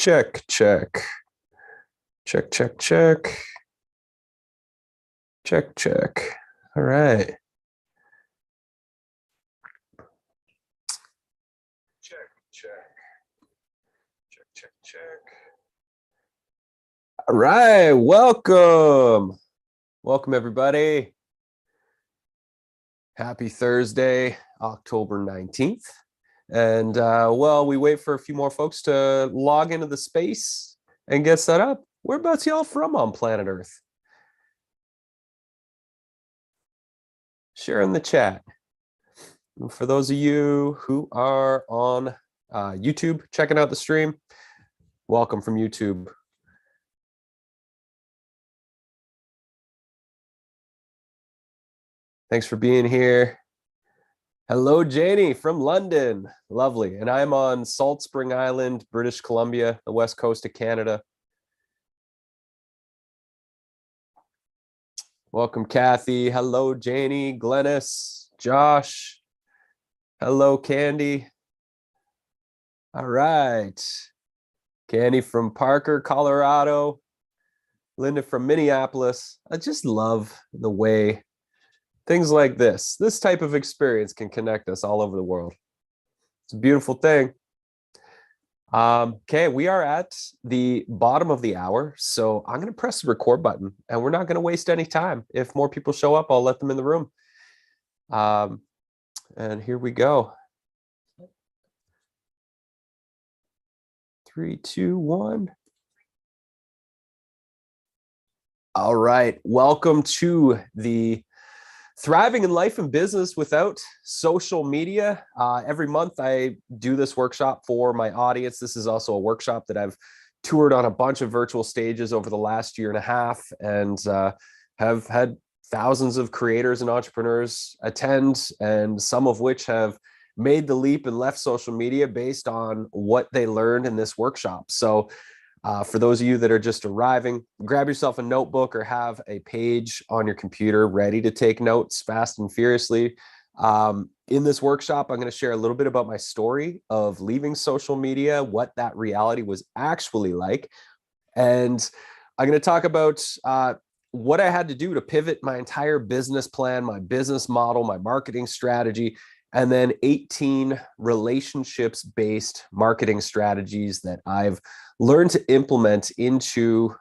Check, check. Check, check, check. Check, check. All right. Check, check. Check, check, check. All right. Welcome. Welcome, everybody. Happy Thursday, October 19th. And well, we wait for a few more folks to log into the space and get set up. Whereabouts y'all from on planet Earth? Share in the chat. And for those of you who are on YouTube checking out the stream, welcome from YouTube. Thanks for being here. Hello, Janie from London. Lovely. And I'm on Salt Spring Island, British Columbia, the west coast of Canada. Welcome, Kathy. Hello, Janie, Glennis, Josh. Hello, Candy. All right. Candy from Parker, Colorado. Linda from Minneapolis. I just love the way things like this type of experience can connect us all over the world. It's a beautiful thing. Okay, we are at the bottom of the hour, so I'm going to press the record button, and we're not going to waste any time. If more people show up, I'll let them in the room. And here we go. 3, 2, 1. All right, welcome to the Thriving in Life and Business Without Social Media. Every month I do this workshop for my audience. This is also a workshop that I've toured on a bunch of virtual stages over the last year and a half, and have had thousands of creators and entrepreneurs attend, and some of which have made the leap and left social media based on what they learned in this workshop. So for those of you that are just arriving, grab yourself a notebook or have a page on your computer ready to take notes fast and furiously. In this workshop, I'm going to share a little bit about my story of leaving social media, what that reality was actually like. And I'm going to talk about what I had to do to pivot my entire business plan, my business model, my marketing strategy, and then 18 relationships-based marketing strategies that I've learned to implement into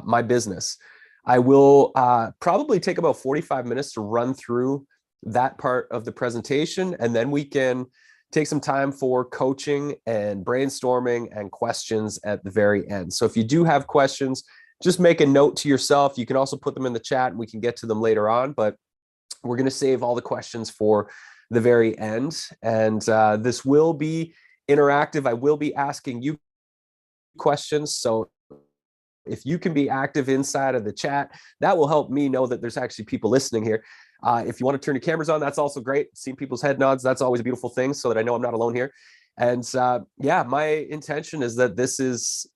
my business. I will probably take about 45 minutes to run through that part of the presentation, and then we can take some time for coaching and brainstorming and questions at the very end. So if you do have questions, just make a note to yourself. You can also put them in the chat and we can get to them later on, but we're going to save all the questions for the very end. And this will be interactive. I will be asking you questions. So if you can be active inside of the chat, that will help me know that there's actually people listening here. If you want to turn your cameras on, that's also great. Seeing people's head nods, that's always a beautiful thing, so that I know I'm not alone here. And yeah, my intention is that this is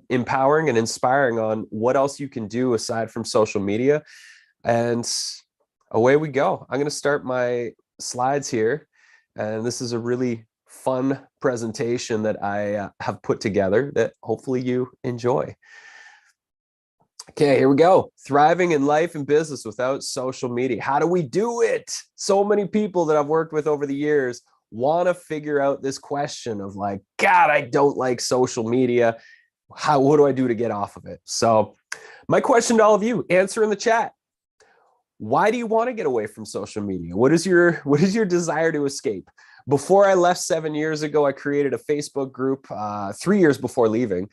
empowering and inspiring on what else you can do aside from social media. And away we go. I'm going to start my slides here. And this is a really fun presentation that I have put together that hopefully you enjoy. Okay, here we go. Thriving in life and business without social media. How do we do it? So many people that I've worked with over the years want to figure out this question of like, God, I don't like social media. What do I do to get off of it? So my question to all of you, answer in the chat. Why do you want to get away from social media? What is your desire to escape? Before I left 7 years ago, I created a Facebook group 3 years before leaving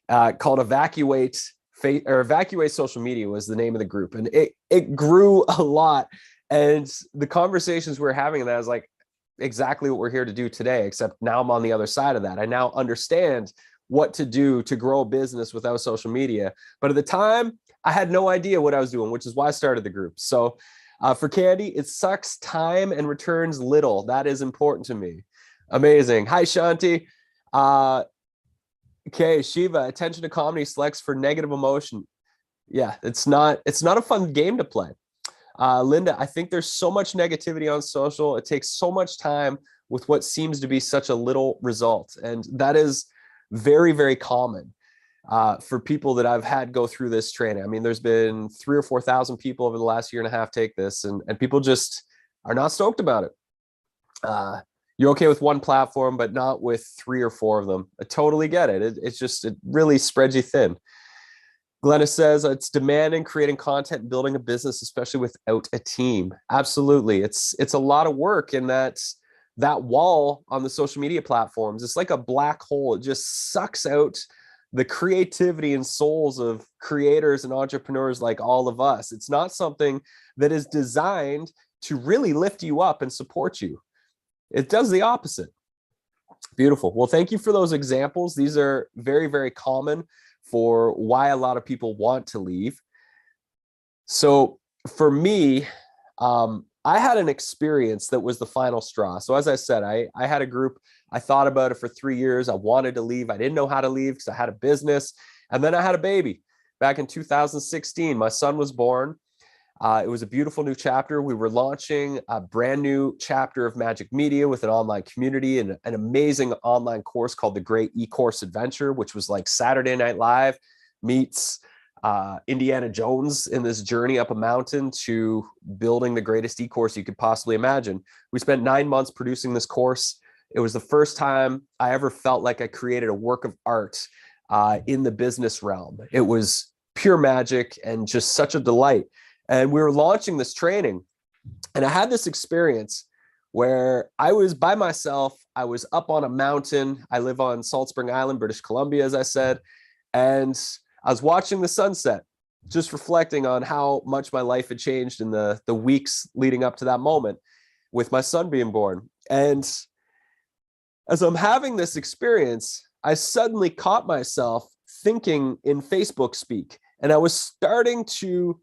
called Evacuate Social Media was the name of the group. And it grew a lot. And the conversations we were having in that was like exactly what we're here to do today, except now I'm on the other side of that. I now understand what to do to grow a business without social media. But at the time, I had no idea what I was doing, which is why I started the group. So for Candy, it sucks time and returns little. That is important to me. Amazing. Hi, Shanti. Okay, Shiva, attention to comedy selects for negative emotion. Yeah, it's not a fun game to play. Linda, I think there's so much negativity on social. It takes so much time with what seems to be such a little result. And that is very, very common for people that I've had go through this training. I mean, there's been 3,000 or 4,000 people over the last year and a half take this, and people just are not stoked about it. You're okay with one platform, but not with 3 or 4 of them. I totally get it. It really spreads you thin. Glenna says it's demanding creating content and building a business, especially without a team. Absolutely. It's a lot of work, and that wall on the social media platforms, it's like a black hole. It just sucks out the creativity and souls of creators and entrepreneurs like all of us. It's not something that is designed to really lift you up and support you. It does the opposite. Beautiful. Well, thank you for those examples. These are very, very common for why a lot of people want to leave. So for me, I had an experience that was the final straw. So as I said, I had a group. I thought about it for 3 years. I wanted to leave. I didn't know how to leave because I had a business. And then I had a baby. Back in 2016, my son was born. It was a beautiful new chapter. We were launching a brand new chapter of Magic Media with an online community and an amazing online course called the Great E-Course Adventure, which was like Saturday Night Live meets Indiana Jones in this journey up a mountain to building the greatest e-course you could possibly imagine. We spent 9 months producing this course. It was the first time I ever felt like I created a work of art in the business realm. It was pure magic and just such a delight. And we were launching this training, and I had this experience where I was by myself. I was up on a mountain. I live on Salt Spring Island, British Columbia, as I said, and I was watching the sunset, just reflecting on how much my life had changed in the weeks leading up to that moment with my son being born. And as I'm having this experience, I suddenly caught myself thinking in Facebook speak, and I was starting to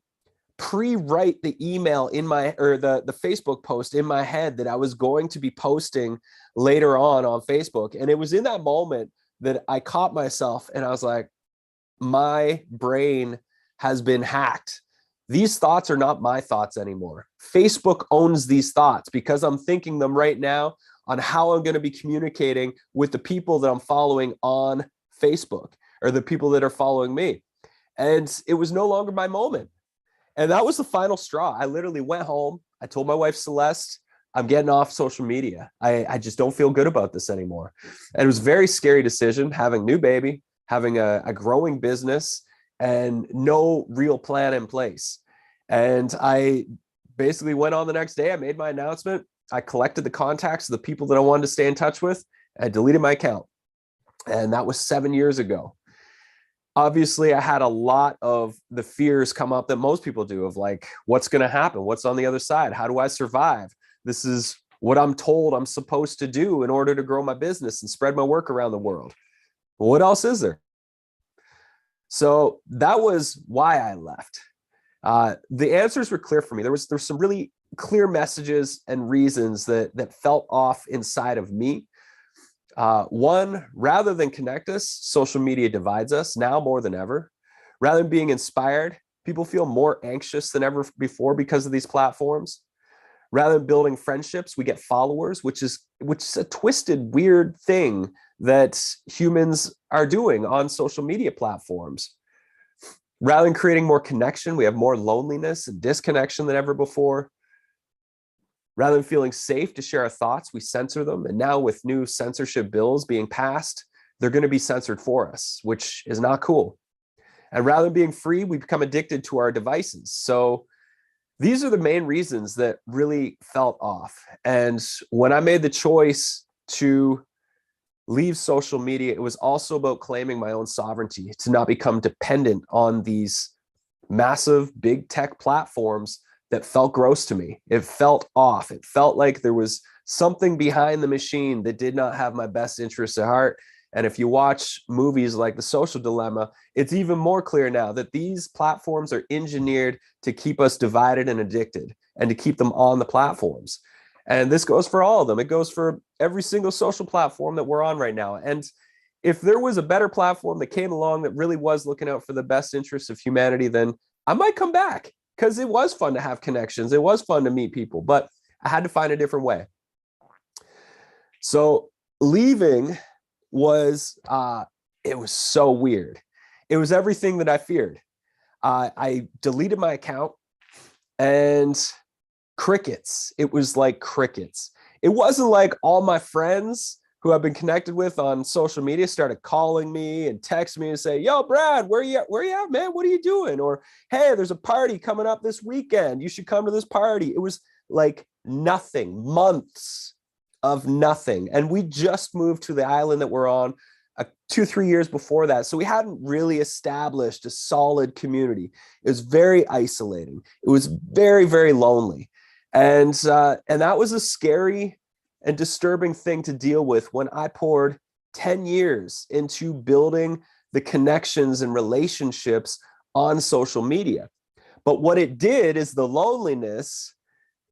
pre-write the email in my, or the Facebook post in my head that I was going to be posting later on Facebook. And it was in that moment that I caught myself and I was like, my brain has been hacked. These thoughts are not my thoughts anymore. Facebook owns these thoughts because I'm thinking them right now on how I'm going to be communicating with the people that I'm following on Facebook or the people that are following me. And it was no longer my moment. And that was the final straw. I literally went home. I told my wife, Celeste, I'm getting off social media. I just don't feel good about this anymore. And it was a very scary decision, having a new baby, having a growing business, and no real plan in place. And I basically went on the next day. I made my announcement. I collected the contacts of the people that I wanted to stay in touch with. I deleted my account. And that was 7 years ago. Obviously, I had a lot of the fears come up that most people do of like, what's going to happen? What's on the other side? How do I survive? This is what I'm told I'm supposed to do in order to grow my business and spread my work around the world. What else is there? So that was why I left. The answers were clear for me. There's some really clear messages and reasons that felt off inside of me. One, rather than connect us, social media divides us now more than ever. Rather than being inspired, people feel more anxious than ever before because of these platforms. Rather than building friendships, we get followers, which is a twisted, weird thing that humans are doing on social media platforms. Rather than creating more connection, we have more loneliness and disconnection than ever before. Rather than feeling safe to share our thoughts, we censor them. And now with new censorship bills being passed, they're going to be censored for us, which is not cool. And rather than being free, we become addicted to our devices. So these are the main reasons that really felt off. And when I made the choice to leave social media, it was also about claiming my own sovereignty, to not become dependent on these massive big tech platforms that felt gross to me. It felt off. It felt like there was something behind the machine that did not have my best interests at heart. And if you watch movies like The Social Dilemma, it's even more clear now that these platforms are engineered to keep us divided and addicted and to keep them on the platforms. And this goes for all of them. It goes for every single social platform that we're on right now. And if there was a better platform that came along that really was looking out for the best interests of humanity, then I might come back, because it was fun to have connections. It was fun to meet people, but I had to find a different way. So leaving was It was so weird. It was everything that I feared. I deleted my account and crickets. It was like crickets. It wasn't like all my friends who I've been connected with on social media started calling me and text me and say, "Yo, Brad, where you at? Where you at, man? What are you doing?" Or, "Hey, there's a party coming up this weekend. You should come to this party." It was like nothing, months of nothing. And we just moved to the island that we're on 2-3 years before that. So we hadn't really established a solid community. It was very isolating. It was very, very lonely. And that was a scary and disturbing thing to deal with when I poured 10 years into building the connections and relationships on social media. But what it did is the loneliness,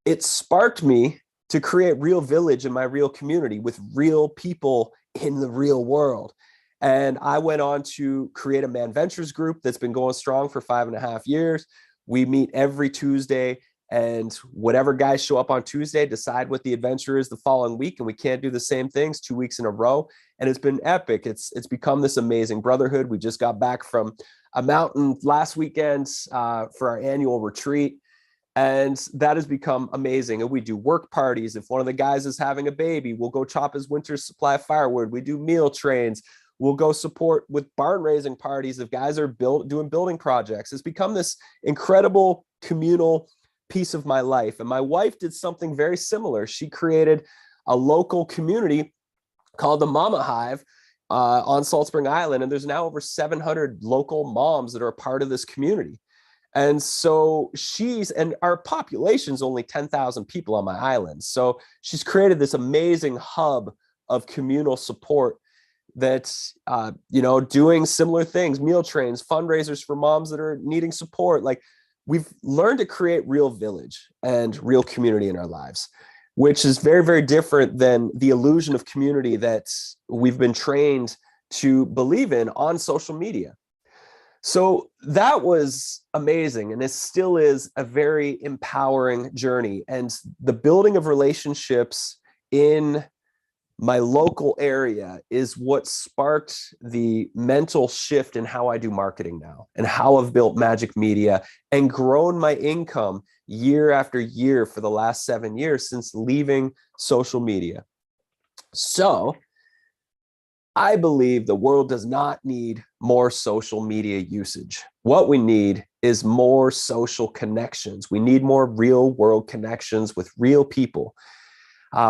it sparked me to create Real Village in my real community with real people in the real world. And I went on to create a Man Ventures group that's been going strong for 5.5 years. We meet every Tuesday, and whatever guys show up on Tuesday decide what the adventure is the following week. And we can't do the same things 2 weeks in a row. And it's been epic. It's become this amazing brotherhood. We just got back from a mountain last weekend for our annual retreat. And that has become amazing. And we do work parties. If one of the guys is having a baby, we'll go chop his winter's supply of firewood. We do meal trains. We'll go support with barn raising parties if guys are doing building projects. It's become this incredible communal piece of my life. And my wife did something very similar. She created a local community called the Mama Hive on Salt Spring Island. And there's now over 700 local moms that are a part of this community. And so and our population's only 10,000 people on my island. So she's created this amazing hub of communal support that's, doing similar things, meal trains, fundraisers for moms that are needing support. Like, we've learned to create real village and real community in our lives, which is very, very different than the illusion of community that we've been trained to believe in on social media. So that was amazing. And it still is a very empowering journey. And the building of relationships in my local area is what sparked the mental shift in how I do marketing now and how I've built Magic Media and grown my income year after year for the last 7 years since leaving social media. So I believe the world does not need more social media usage. What we need is more social connections. We need more real world connections with real people.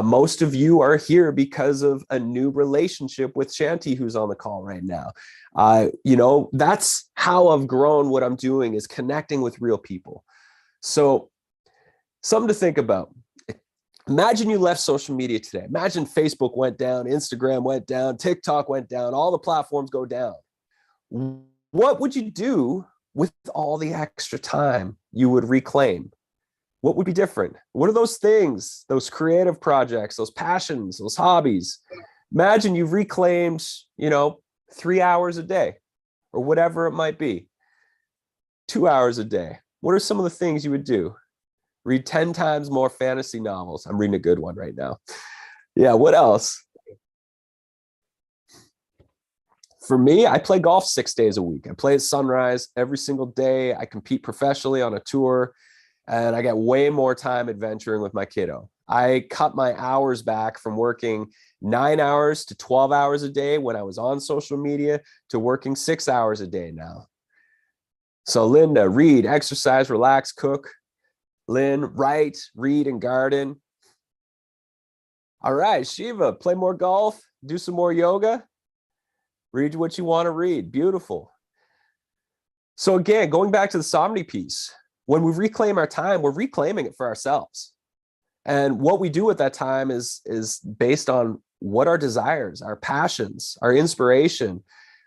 Most of you are here because of a new relationship with Shanti, who's on the call right now. That's how I've grown. What I'm doing is connecting with real people. So something to think about. Imagine you left social media today. Imagine Facebook went down, Instagram went down, TikTok went down, all the platforms go down. What would you do with all the extra time you would reclaim? What would be different? What are those things, those creative projects, those passions, those hobbies? Imagine you've reclaimed, 3 hours a day or whatever it might be, 2 hours a day. What are some of the things you would do? Read 10 times more fantasy novels. I'm reading a good one right now. Yeah, what else? For me, I play golf 6 days a week. I play at Sunrise every single day. I compete professionally on a tour, and I get way more time adventuring with my kiddo. I cut my hours back from working 9 hours to 12 hours a day when I was on social media to working 6 hours a day now. So Linda, read, exercise, relax, cook. Lynn, write, read, and garden. All right, Shiva, play more golf, do some more yoga, read what you want to read. Beautiful. So again, going back to the sovereignty piece, when we reclaim our time, we're reclaiming it for ourselves. And what we do with that time is based on what our desires, our passions, our inspiration.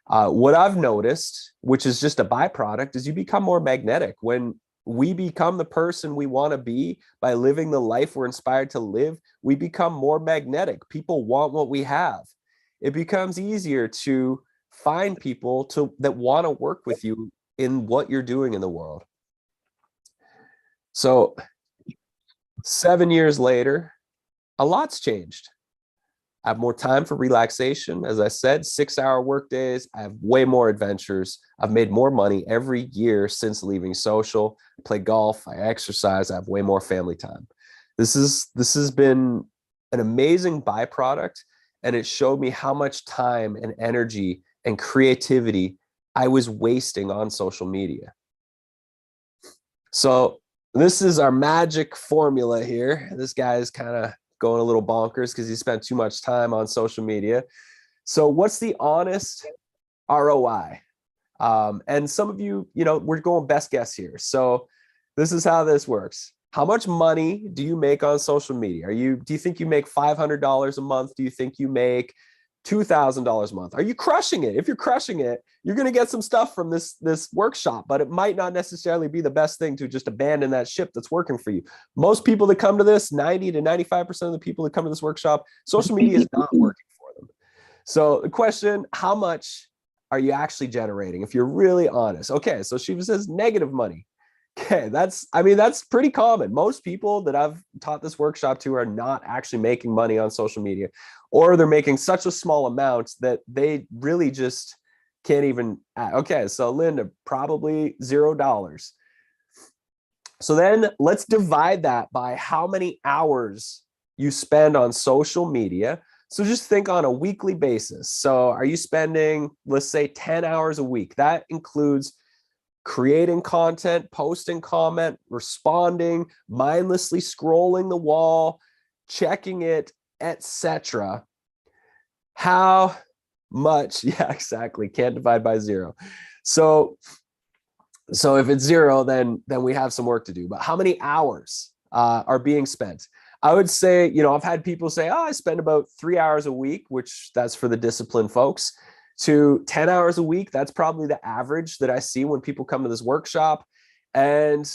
What I've noticed, which is just a byproduct, is you become more magnetic. When we become the person we want to be by living the life we're inspired to live, we become more magnetic. People want what we have. It becomes easier to find people that want to work with you in what you're doing in the world. So 7 years later, a lot's changed. I have more time for relaxation. As I said, 6-hour work days. I have way more adventures. I've made more money every year since leaving social. I play golf. I exercise. I have way more family time. This has been an amazing byproduct, and it showed me how much time and energy and creativity I was wasting on social media. So this is our magic formula here. This guy is kind of going a little bonkers because he spent too much time on social media. So what's the honest ROI? And some of you, we're going best guess here. So this is how this works. How much money do you make on social media? Do you think you make $500 a month? Do you think you make $2,000 a month? Are you crushing it? If you're crushing it, you're going to get some stuff from this workshop, but it might not necessarily be the best thing to just abandon that ship that's working for you. Most people that come to this, 90 to 95% of the people that come to this workshop, social media is not working for them. So the question, how much are you actually generating? If you're really honest. Okay, so Shiva says negative money. Okay, that's pretty common. Most people that I've taught this workshop to are not actually making money on social media, or they're making such a small amount that they really just can't even. Okay, so Linda, probably $0. So then let's divide that by how many hours you spend on social media. So just think on a weekly basis. So are you spending, let's say, 10 hours a week? That includes creating content, posting comment, responding, mindlessly scrolling the wall, checking it, etc. How much? Yeah, exactly. Can't divide by 0. So if it's 0, then we have some work to do. But how many hours are being spent? I would say, I've had people say, oh, I spend about 3 hours a week, which that's for the disciplined folks, to 10 hours a week. That's probably the average that I see when people come to this workshop. And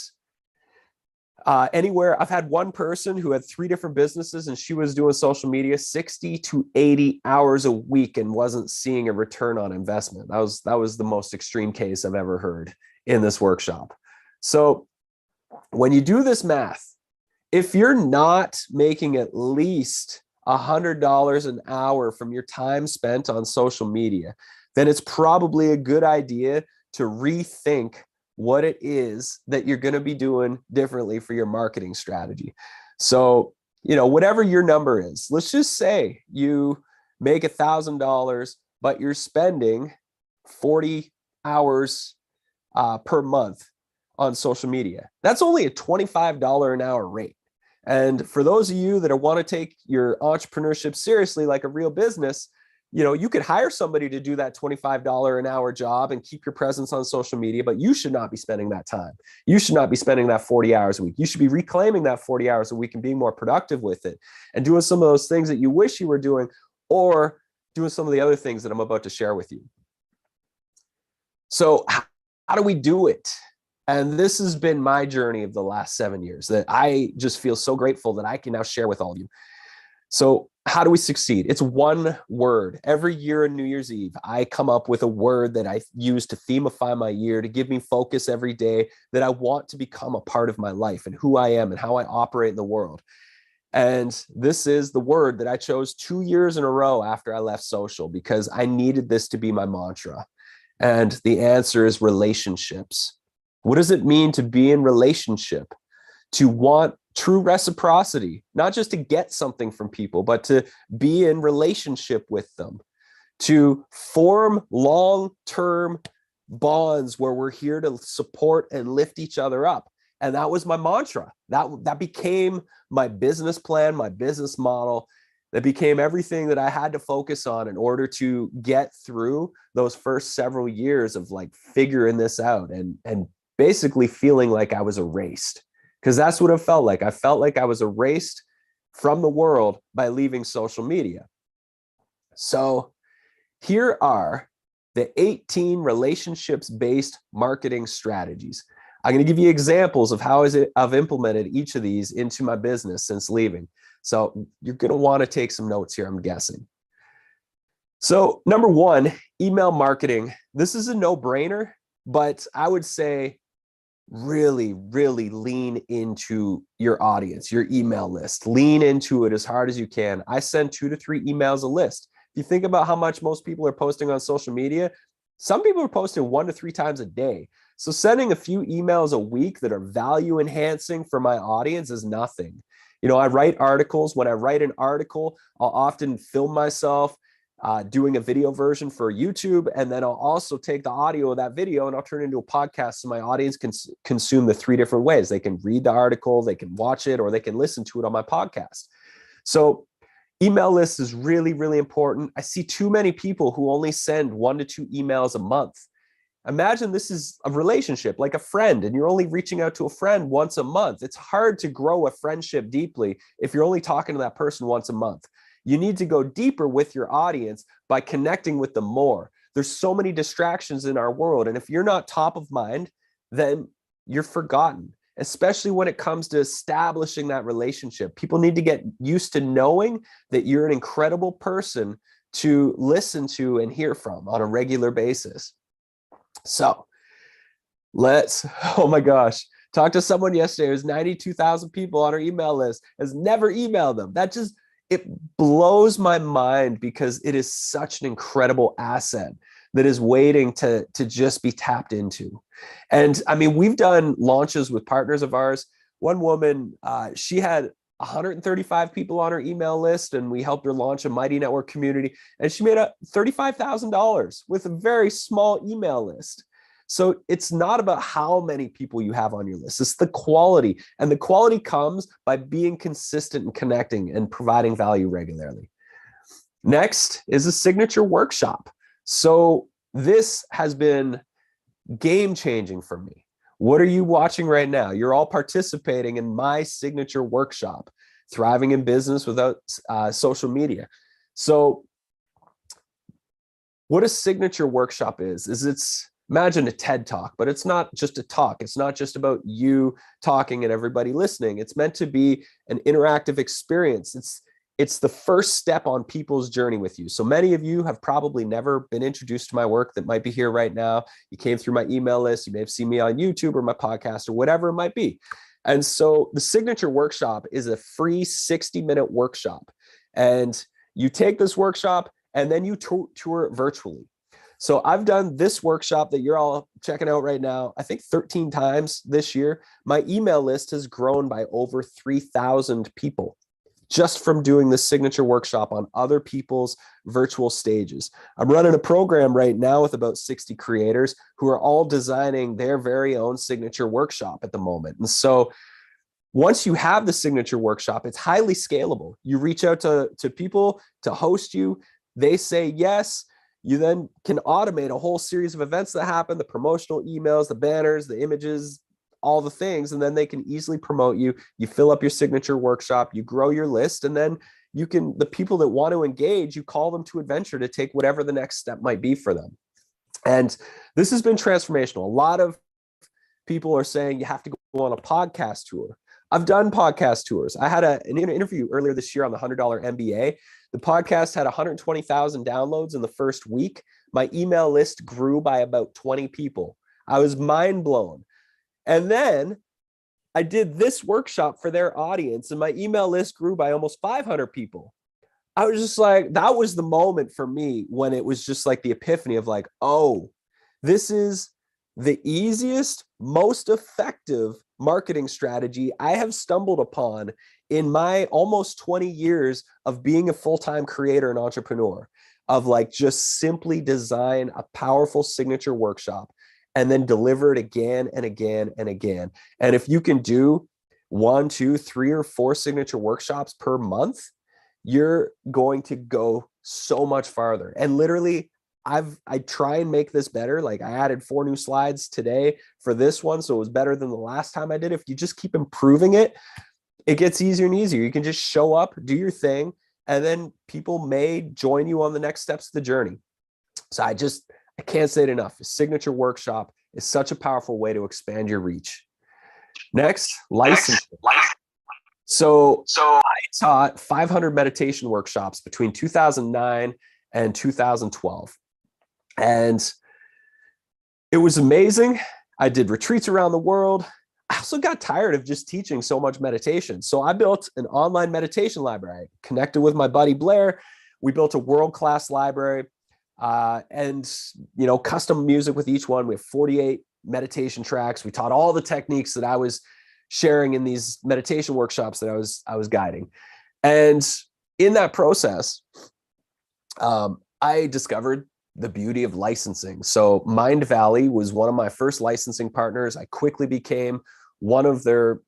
anywhere, I've had one person who had 3 different businesses, and she was doing social media 60 to 80 hours a week and wasn't seeing a return on investment. That was the most extreme case I've ever heard in this workshop. So when you do this math, if you're not making at least $100 an hour from your time spent on social media, then it's probably a good idea to rethink what it is that you're going to be doing differently for your marketing strategy. So, whatever your number is, let's just say you make $1,000, but you're spending 40 hours per month on social media. That's only a $25 an hour rate. And for those of you that want to take your entrepreneurship seriously, like a real business, you could hire somebody to do that $25 an hour job and keep your presence on social media, but you should not be spending that time. You should not be spending that 40 hours a week. You should be reclaiming that 40 hours a week and being more productive with it and doing some of those things that you wish you were doing, or doing some of the other things that I'm about to share with you. So how do we do it? And this has been my journey of the last 7 years that I just feel so grateful that I can now share with all of you. So how do we succeed? It's one word. Every year on New Year's Eve, I come up with a word that I use to themify my year, to give me focus every day that I want to become a part of my life and who I am and how I operate in the world. And this is the word that I chose 2 years in a row after I left social, because I needed this to be my mantra. And the answer is relationships. What does it mean to be in relationship? To want true reciprocity, not just to get something from people, but to be in relationship with them, to form long-term bonds where we're here to support and lift each other up. And that was my mantra. That became my business plan, my business model. That became everything that I had to focus on in order to get through those first several years of like figuring this out and basically feeling like I was erased. Because that's what it felt like. I felt like I was erased from the world by leaving social media. So here are the 18 relationships-based marketing strategies. I'm going to give you examples of how I've implemented each of these into my business since leaving. So you're going to want to take some notes here, I'm guessing. So number 1, email marketing. This is a no-brainer, but I would say really, really lean into your audience, your email list. Lean into it as hard as you can. I send 2 to 3 emails a list. If you think about how much most people are posting on social media, some people are posting 1 to 3 times a day. So sending a few emails a week that are value enhancing for my audience is nothing. I write articles. When I write an article, I'll often film myself doing a video version for YouTube. And then I'll also take the audio of that video and I'll turn it into a podcast so my audience can consume the 3 different ways. They can read the article, they can watch it, or they can listen to it on my podcast. So email list is really, really important. I see too many people who only send 1 to 2 emails a month. Imagine this is a relationship, like a friend, and you're only reaching out to a friend once a month. It's hard to grow a friendship deeply if you're only talking to that person once a month. You need to go deeper with your audience by connecting with them more. There's so many distractions in our world. And if you're not top of mind, then you're forgotten, especially when it comes to establishing that relationship. People need to get used to knowing that you're an incredible person to listen to and hear from on a regular basis. So oh my gosh, talked to someone yesterday. There's 92,000 people on our email list, has never emailed them. It blows my mind because it is such an incredible asset that is waiting to just be tapped into. And I mean, we've done launches with partners of ours. One woman, she had 135 people on her email list, and we helped her launch a Mighty Network community. And she made $35,000 with a very small email list. So it's not about how many people you have on your list. It's the quality. And the quality comes by being consistent and connecting and providing value regularly. Next is a signature workshop. So this has been game changing for me. What are you watching right now? You're all participating in my signature workshop, Thriving in Business Without Social Media. So what a signature workshop is imagine a TED Talk, but it's not just a talk. It's not just about you talking and everybody listening. It's meant to be an interactive experience. It's the first step on people's journey with you. So many of you have probably never been introduced to my work that might be here right now. You came through my email list. You may have seen me on YouTube or my podcast or whatever it might be. And so the signature workshop is a free 60-minute workshop. And you take this workshop and then you tour it virtually. So I've done this workshop that you're all checking out right now, I think 13 times this year. My email list has grown by over 3,000 people just from doing this signature workshop on other people's virtual stages. I'm running a program right now with about 60 creators who are all designing their very own signature workshop at the moment. And so once you have the signature workshop, it's highly scalable. You reach out to people to host you. They say yes. You then can automate a whole series of events that happen, the promotional emails, the banners, the images, all the things, and then they can easily promote you. You fill up your signature workshop, you grow your list, and then the people that want to engage, you call them to adventure to take whatever the next step might be for them. And this has been transformational. A lot of people are saying you have to go on a podcast tour. I've done podcast tours. I had an interview earlier this year on the $100 MBA. The podcast had 120,000 downloads in the first week. My email list grew by about 20 people. I was mind blown. And then I did this workshop for their audience, and my email list grew by almost 500 people. I was just like, that was the moment for me when it was just like the epiphany of like, oh, this is the easiest, most effective marketing strategy I have stumbled upon in my almost 20 years of being a full-time creator and entrepreneur, of like just simply design a powerful signature workshop and then deliver it again and again and again. And if you can do 1, 2, 3, or 4 signature workshops per month, you're going to go so much farther. And literally, I try and make this better. Like I added 4 new slides today for this one, so it was better than the last time I did. If you just keep improving it, it gets easier and easier. You can just show up, do your thing, and then people may join you on the next steps of the journey. So I can't say it enough. A signature workshop is such a powerful way to expand your reach. Next, licensing. So I taught 500 meditation workshops between 2009 and 2012. And it was amazing. I did retreats around the world. I also got tired of just teaching so much meditation. So I built an online meditation library. I connected with my buddy Blair. We built a world-class library and, custom music with each one. We have 48 meditation tracks. We taught all the techniques that I was sharing in these meditation workshops that I was guiding. And in that process, I discovered the beauty of licensing. So Mindvalley was one of my first licensing partners. I quickly became their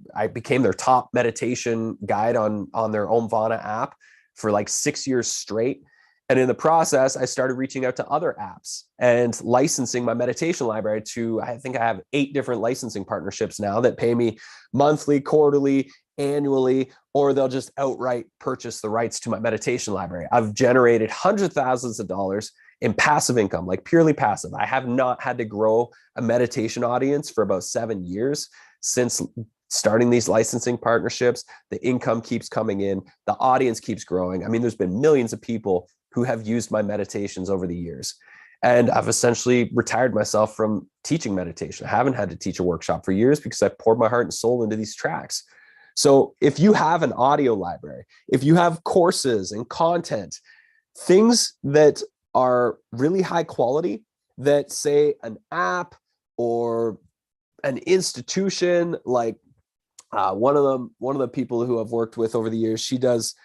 top meditation guide on their Omvana app for like 6 years straight. And in the process, I started reaching out to other apps and licensing my meditation library to, I think I have 8 different licensing partnerships now that pay me monthly, quarterly, annually, or they'll just outright purchase the rights to my meditation library. I've generated hundreds of thousands of dollars in passive income, like purely passive. I have not had to grow a meditation audience for about 7 years since starting these licensing partnerships. The income keeps coming in, the audience keeps growing. I mean, there's been millions of people who have used my meditations over the years. And I've essentially retired myself from teaching meditation. I haven't had to teach a workshop for years because I poured my heart and soul into these tracks. So if you have an audio library, if you have courses and content, things that are really high quality, that say an app or an institution, like one of the people who I've worked with over the years, she does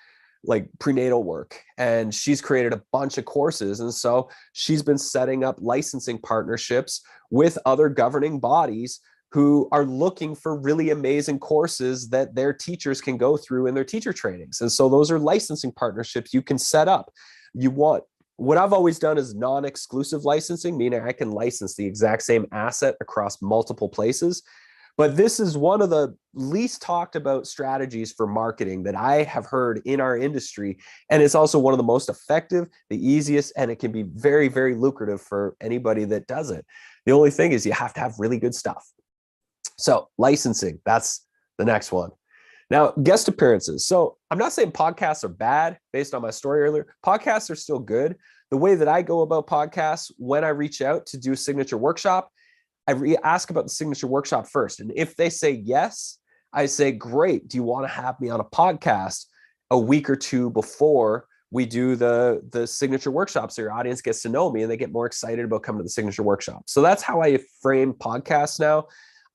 like prenatal work and she's created a bunch of courses. And so she's been setting up licensing partnerships with other governing bodies who are looking for really amazing courses that their teachers can go through in their teacher trainings. And so those are licensing partnerships you can set up. What I've always done is non-exclusive licensing, meaning I can license the exact same asset across multiple places. But this is one of the least talked about strategies for marketing that I have heard in our industry. And it's also one of the most effective, the easiest, and it can be very, very lucrative for anybody that does it. The only thing is you have to have really good stuff. So licensing, that's the next one. Now, guest appearances. So I'm not saying podcasts are bad based on my story earlier. Podcasts are still good. The way that I go about podcasts when I reach out to do a signature workshop, I ask about the signature workshop first. And if they say yes, I say, great. Do you want to have me on a podcast a week or two before we do the signature workshop so your audience gets to know me and they get more excited about coming to the signature workshop? So that's how I frame podcasts now.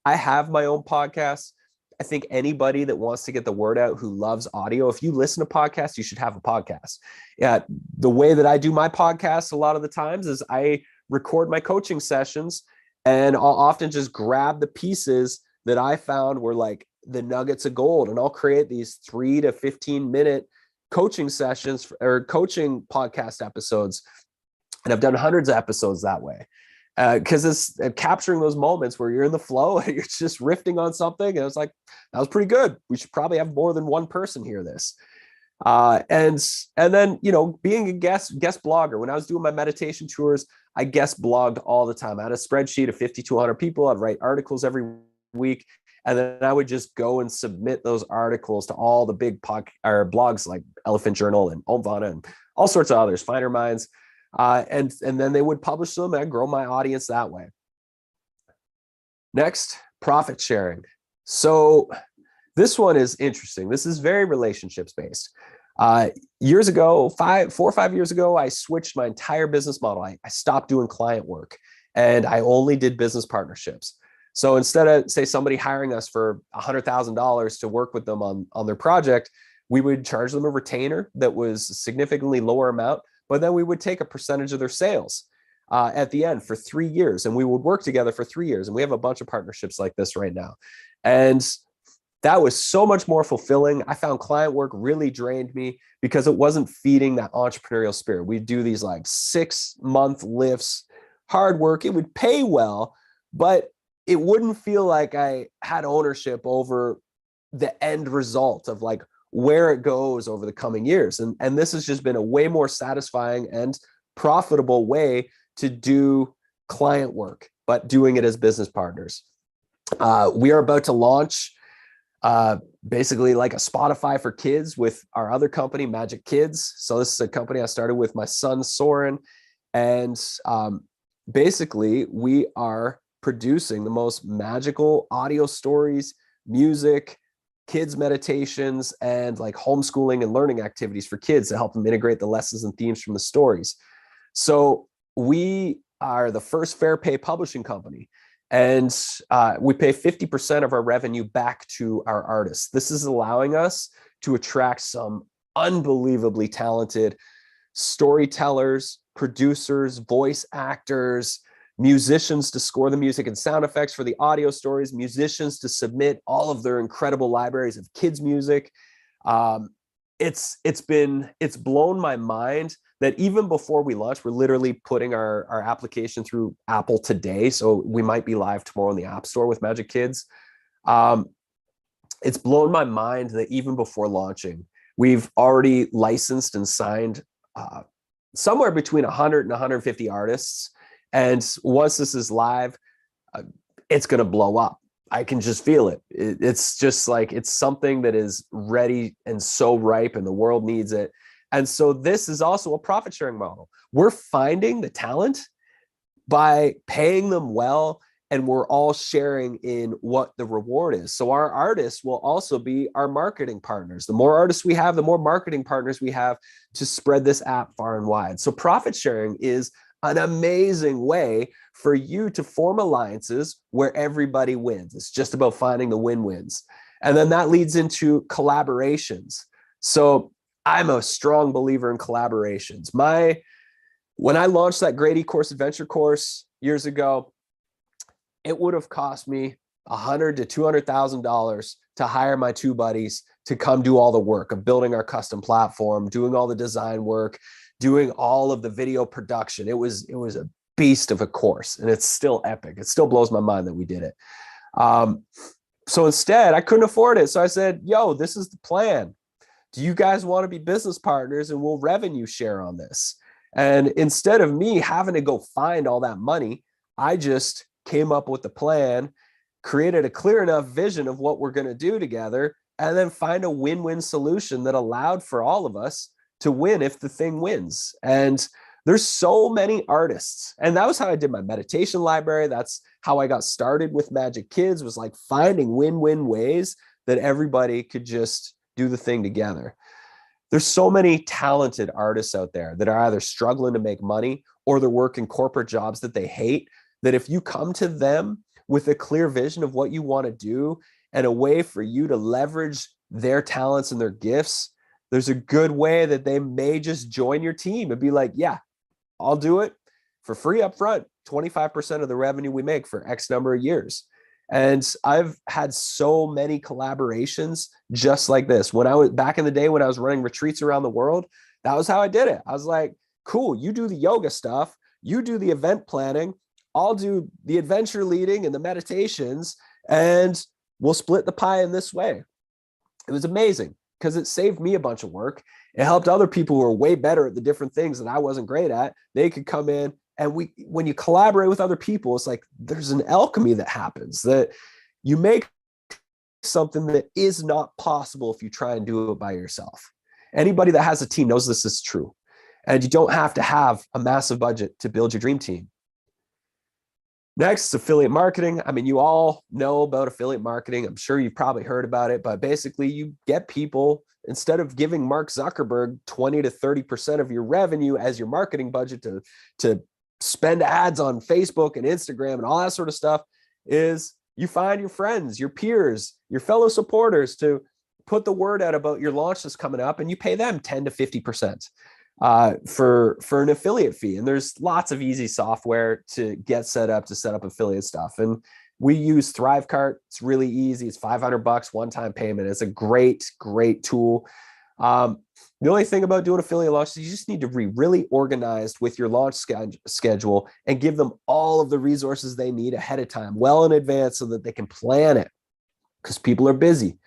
I have my own podcast. I think anybody that wants to get the word out who loves audio, if you listen to podcasts, you should have a podcast. Yeah, the way that I do my podcast a lot of the times is I record my coaching sessions and I'll often just grab the pieces that I found were like the nuggets of gold, and I'll create these 3 to 15 minute coaching sessions or coaching podcast episodes. And I've done hundreds of episodes that way. Because it's capturing those moments where you're in the flow and you're just riffing on something. And it's like, that was pretty good. We should probably have more than one person hear this. And then, being a guest blogger, when I was doing my meditation tours, I guest blogged all the time. I had a spreadsheet of 50 to 100 people. I'd write articles every week. And then I would just go and submit those articles to all the big blogs like Elephant Journal and Omvana and all sorts of others, Finer Minds. And then they would publish them and I'd grow my audience that way. Next, profit sharing. So this one is interesting. This is very relationships based. Years ago, 4 or 5 years ago, I switched my entire business model. I stopped doing client work and I only did business partnerships. So instead of, say, somebody hiring us for $100,000 to work with them on their project, we would charge them a retainer that was a significantly lower amount, but then we would take a percentage of their sales at the end for 3 years, and we would work together for 3 years. And we have a bunch of partnerships like this right now. And that was so much more fulfilling. I found client work really drained me because it wasn't feeding that entrepreneurial spirit. We'd do these like 6-month lifts, hard work. It would pay well, but it wouldn't feel like I had ownership over the end result of like where it goes over the coming years. And this has just been a way more satisfying and profitable way to do client work, but doing it as business partners. We are about to launch basically like a Spotify for kids with our other company, Magic Kids. So this is a company I started with my son, Soren. And basically we are producing the most magical audio stories, music, kids meditations, and like homeschooling and learning activities for kids to help them integrate the lessons and themes from the stories. So we are the first fair pay publishing company, and we pay 50% of our revenue back to our artists. This is allowing us to attract some unbelievably talented storytellers, producers, voice actors, musicians to score the music and sound effects for the audio stories, musicians to submit all of their incredible libraries of kids music. It's blown my mind that even before we launch, we're literally putting our application through Apple today. So we might be live tomorrow in the App Store with Magic Kids. It's blown my mind that even before launching, we've already licensed and signed somewhere between 100 and 150 artists. And once this is live, it's going to blow up. I can just feel it. It's just like, it's something that is ready and so ripe, and the world needs it. And so this is also a profit sharing model. We're finding the talent by paying them well, and we're all sharing in what the reward is. So our artists will also be our marketing partners. The more artists we have, the more marketing partners we have to spread this app far and wide. So profit sharing is an amazing way for you to form alliances where everybody wins. It's just about finding the win-wins. And then that leads into collaborations. So I'm a strong believer in collaborations. When I launched that Great E-Course Adventure course years ago, it would have cost me $100,000 to $200,000 to hire my two buddies to come do all the work of building our custom platform, doing all the design work, doing all of the video production. It was a beast of a course, and it's still epic. It still blows my mind that we did it. So instead, I couldn't afford it. So I said, yo, this is the plan. Do you guys want to be business partners, and we'll revenue share on this? And instead of me having to go find all that money, I just came up with the plan, created a clear enough vision of what we're going to do together, and then find a win-win solution that allowed for all of us to win if the thing wins. And there's so many artists. And that was how I did my meditation library. That's how I got started with Magic Kids, was like finding win-win ways that everybody could just do the thing together. There's so many talented artists out there that are either struggling to make money or they're working corporate jobs that they hate, that if you come to them with a clear vision of what you want to do and a way for you to leverage their talents and their gifts, there's a good way that they may just join your team and be like, yeah, I'll do it for free up front, 25% of the revenue we make for X number of years. And I've had so many collaborations just like this. When I was back in the day, when I was running retreats around the world, that was how I did it. I was like, cool, you do the yoga stuff, you do the event planning, I'll do the adventure leading and the meditations, and we'll split the pie in this way. It was amazing because it saved me a bunch of work. It helped other people who are way better at the different things that I wasn't great at. They could come in, and when you collaborate with other people, it's like there's an alchemy that happens, that you make something that is not possible if you try and do it by yourself. Anybody that has a team knows this is true. And you don't have to have a massive budget to build your dream team. Next, affiliate marketing. I mean, you all know about affiliate marketing. I'm sure you've probably heard about it, but basically you get people, instead of giving Mark Zuckerberg 20 to 30% of your revenue as your marketing budget to spend ads on Facebook and Instagram and all that sort of stuff, is you find your friends, your peers, your fellow supporters to put the word out about your launch that's coming up, and you pay them 10 to 50%. For an affiliate fee. And there's lots of easy software to get set up affiliate stuff. And we use Thrivecart. It's really easy. It's $500 one-time payment. It's a great tool. The only thing about doing affiliate launches is you just need to be really organized with your launch schedule and give them all of the resources they need ahead of time, well in advance, so that they can plan it, because people are busy.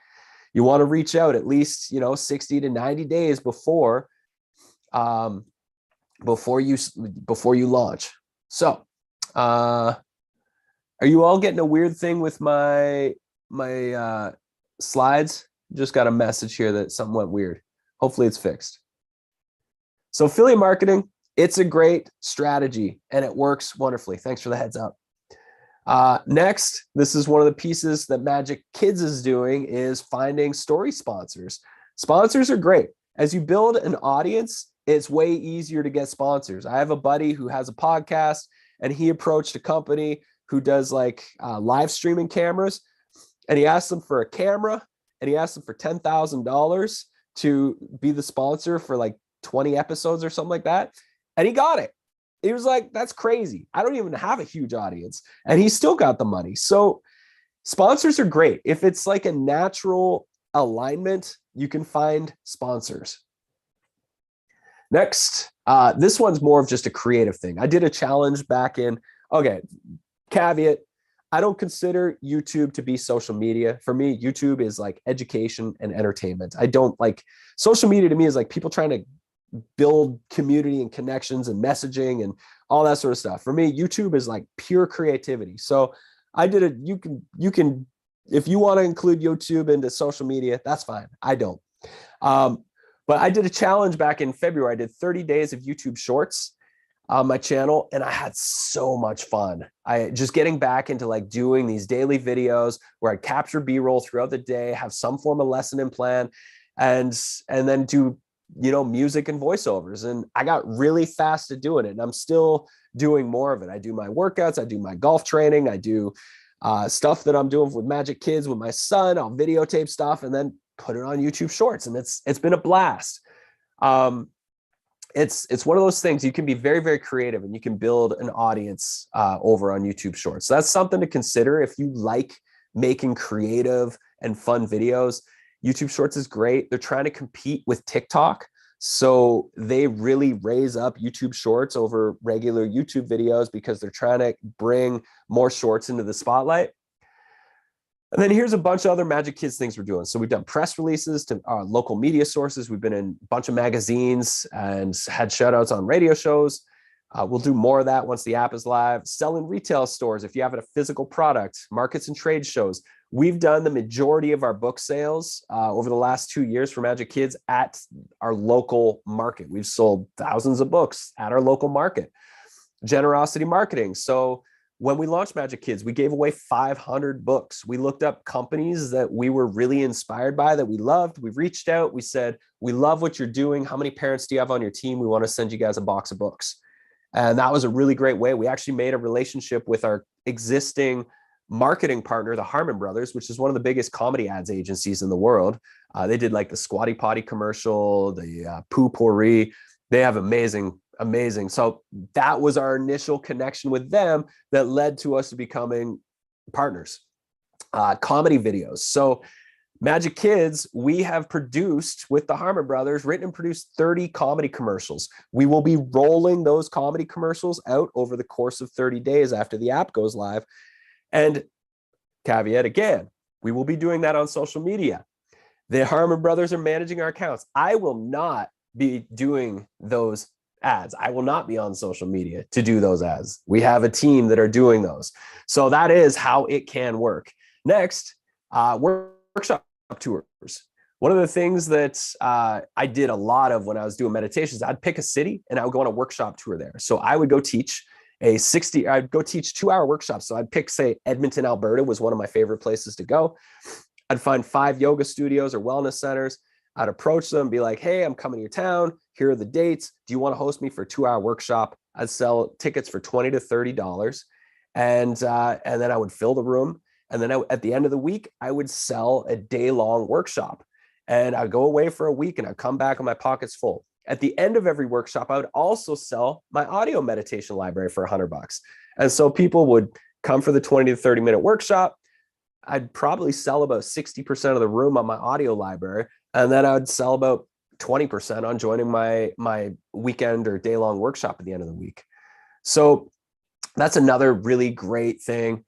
You want to reach out at least, 60 to 90 days before you launch. So, are you all getting a weird thing with my slides? Just got a message here that something went weird. Hopefully it's fixed. So affiliate marketing, it's a great strategy and it works wonderfully. Thanks for the heads up. Next, this is one of the pieces that Magic Kids is doing is finding story sponsors. Sponsors are great. As you build an audience, it's way easier to get sponsors. I have a buddy who has a podcast and he approached a company who does like live streaming cameras, and he asked them for a camera and he asked them for $10,000 to be the sponsor for like 20 episodes or something like that. And he got it. He was like, that's crazy. I don't even have a huge audience. And he still got the money. So sponsors are great. If it's like a natural alignment, you can find sponsors. Next, this one's more of just a creative thing. I did a challenge back in, okay, caveat, I don't consider YouTube to be social media. For me, YouTube is like education and entertainment. I don't like social media. To me is like people trying to build community and connections and messaging and all that sort of stuff. For me, YouTube is like pure creativity. So I did it. You can, if you want to include YouTube into social media, that's fine. I don't. But I did a challenge back in February. I did 30 days of YouTube shorts on my channel, and I had so much fun. I just getting back into like doing these daily videos where I capture B-roll throughout the day, have some form of lesson and plan, and then do, you know, music and voiceovers. And I got really fast at doing it. And I'm still doing more of it. I do my workouts. I do my golf training. I do stuff that I'm doing with Magic Kids with my son. I'll videotape stuff and then put it on YouTube Shorts. And it's been a blast. It's one of those things. You can be very, very creative and you can build an audience over on YouTube Shorts. So that's something to consider if you like making creative and fun videos. YouTube Shorts is great. They're trying to compete with TikTok. So they really raise up YouTube Shorts over regular YouTube videos because they're trying to bring more shorts into the spotlight. And then here's a bunch of other Magic Kids things we're doing. So we've done press releases to local media sources. We've been in a bunch of magazines and had shout outs on radio shows. We'll do more of that once the app is live. Sell in retail stores if you have a physical product, markets and trade shows. We've done the majority of our book sales over the last 2 years for Magic Kids at our local market. We've sold thousands of books at our local market. Generosity marketing. So when we launched Magic Kids, we gave away 500 books. We looked up companies that we were really inspired by, that we loved. We reached out. We said, we love what you're doing. How many parents do you have on your team? We want to send you guys a box of books. And that was a really great way. We actually made a relationship with our existing marketing partner, the Harmon Brothers, which is one of the biggest comedy ads agencies in the world. They did like the Squatty Potty commercial, the Poo Pourri. They have amazing. So that was our initial connection with them that led to us becoming partners. Comedy videos. So Magic Kids, we have produced with the Harmon Brothers, written and produced 30 comedy commercials. We will be rolling those comedy commercials out over the course of 30 days after the app goes live. And caveat again, we will be doing that on social media. The Harmon Brothers are managing our accounts. I will not be doing those ads. I will not be on social media to do those ads. We have a team that are doing those. So that is how it can work. Next, workshop tours. One of the things that I did a lot of when I was doing meditations, I'd pick a city and I would go on a workshop tour there. So I would go teach I'd go teach 2-hour workshops. So I'd pick, say, Edmonton, Alberta was one of my favorite places to go. I'd find 5 yoga studios or wellness centers. I'd approach them and be like, hey, I'm coming to your town. Here are the dates. Do you want to host me for a 2-hour workshop? I'd sell tickets for $20 to $30. And then I would fill the room. And then at the end of the week, I would sell a day-long workshop. And I'd go away for a week and I'd come back and my pockets full. At the end of every workshop, I would also sell my audio meditation library for $100. And so people would come for the 20 to 30 minute workshop. I'd probably sell about 60% of the room on my audio library. And then I would sell about 20% on joining my weekend or day-long workshop at the end of the week. So that's another really great thing.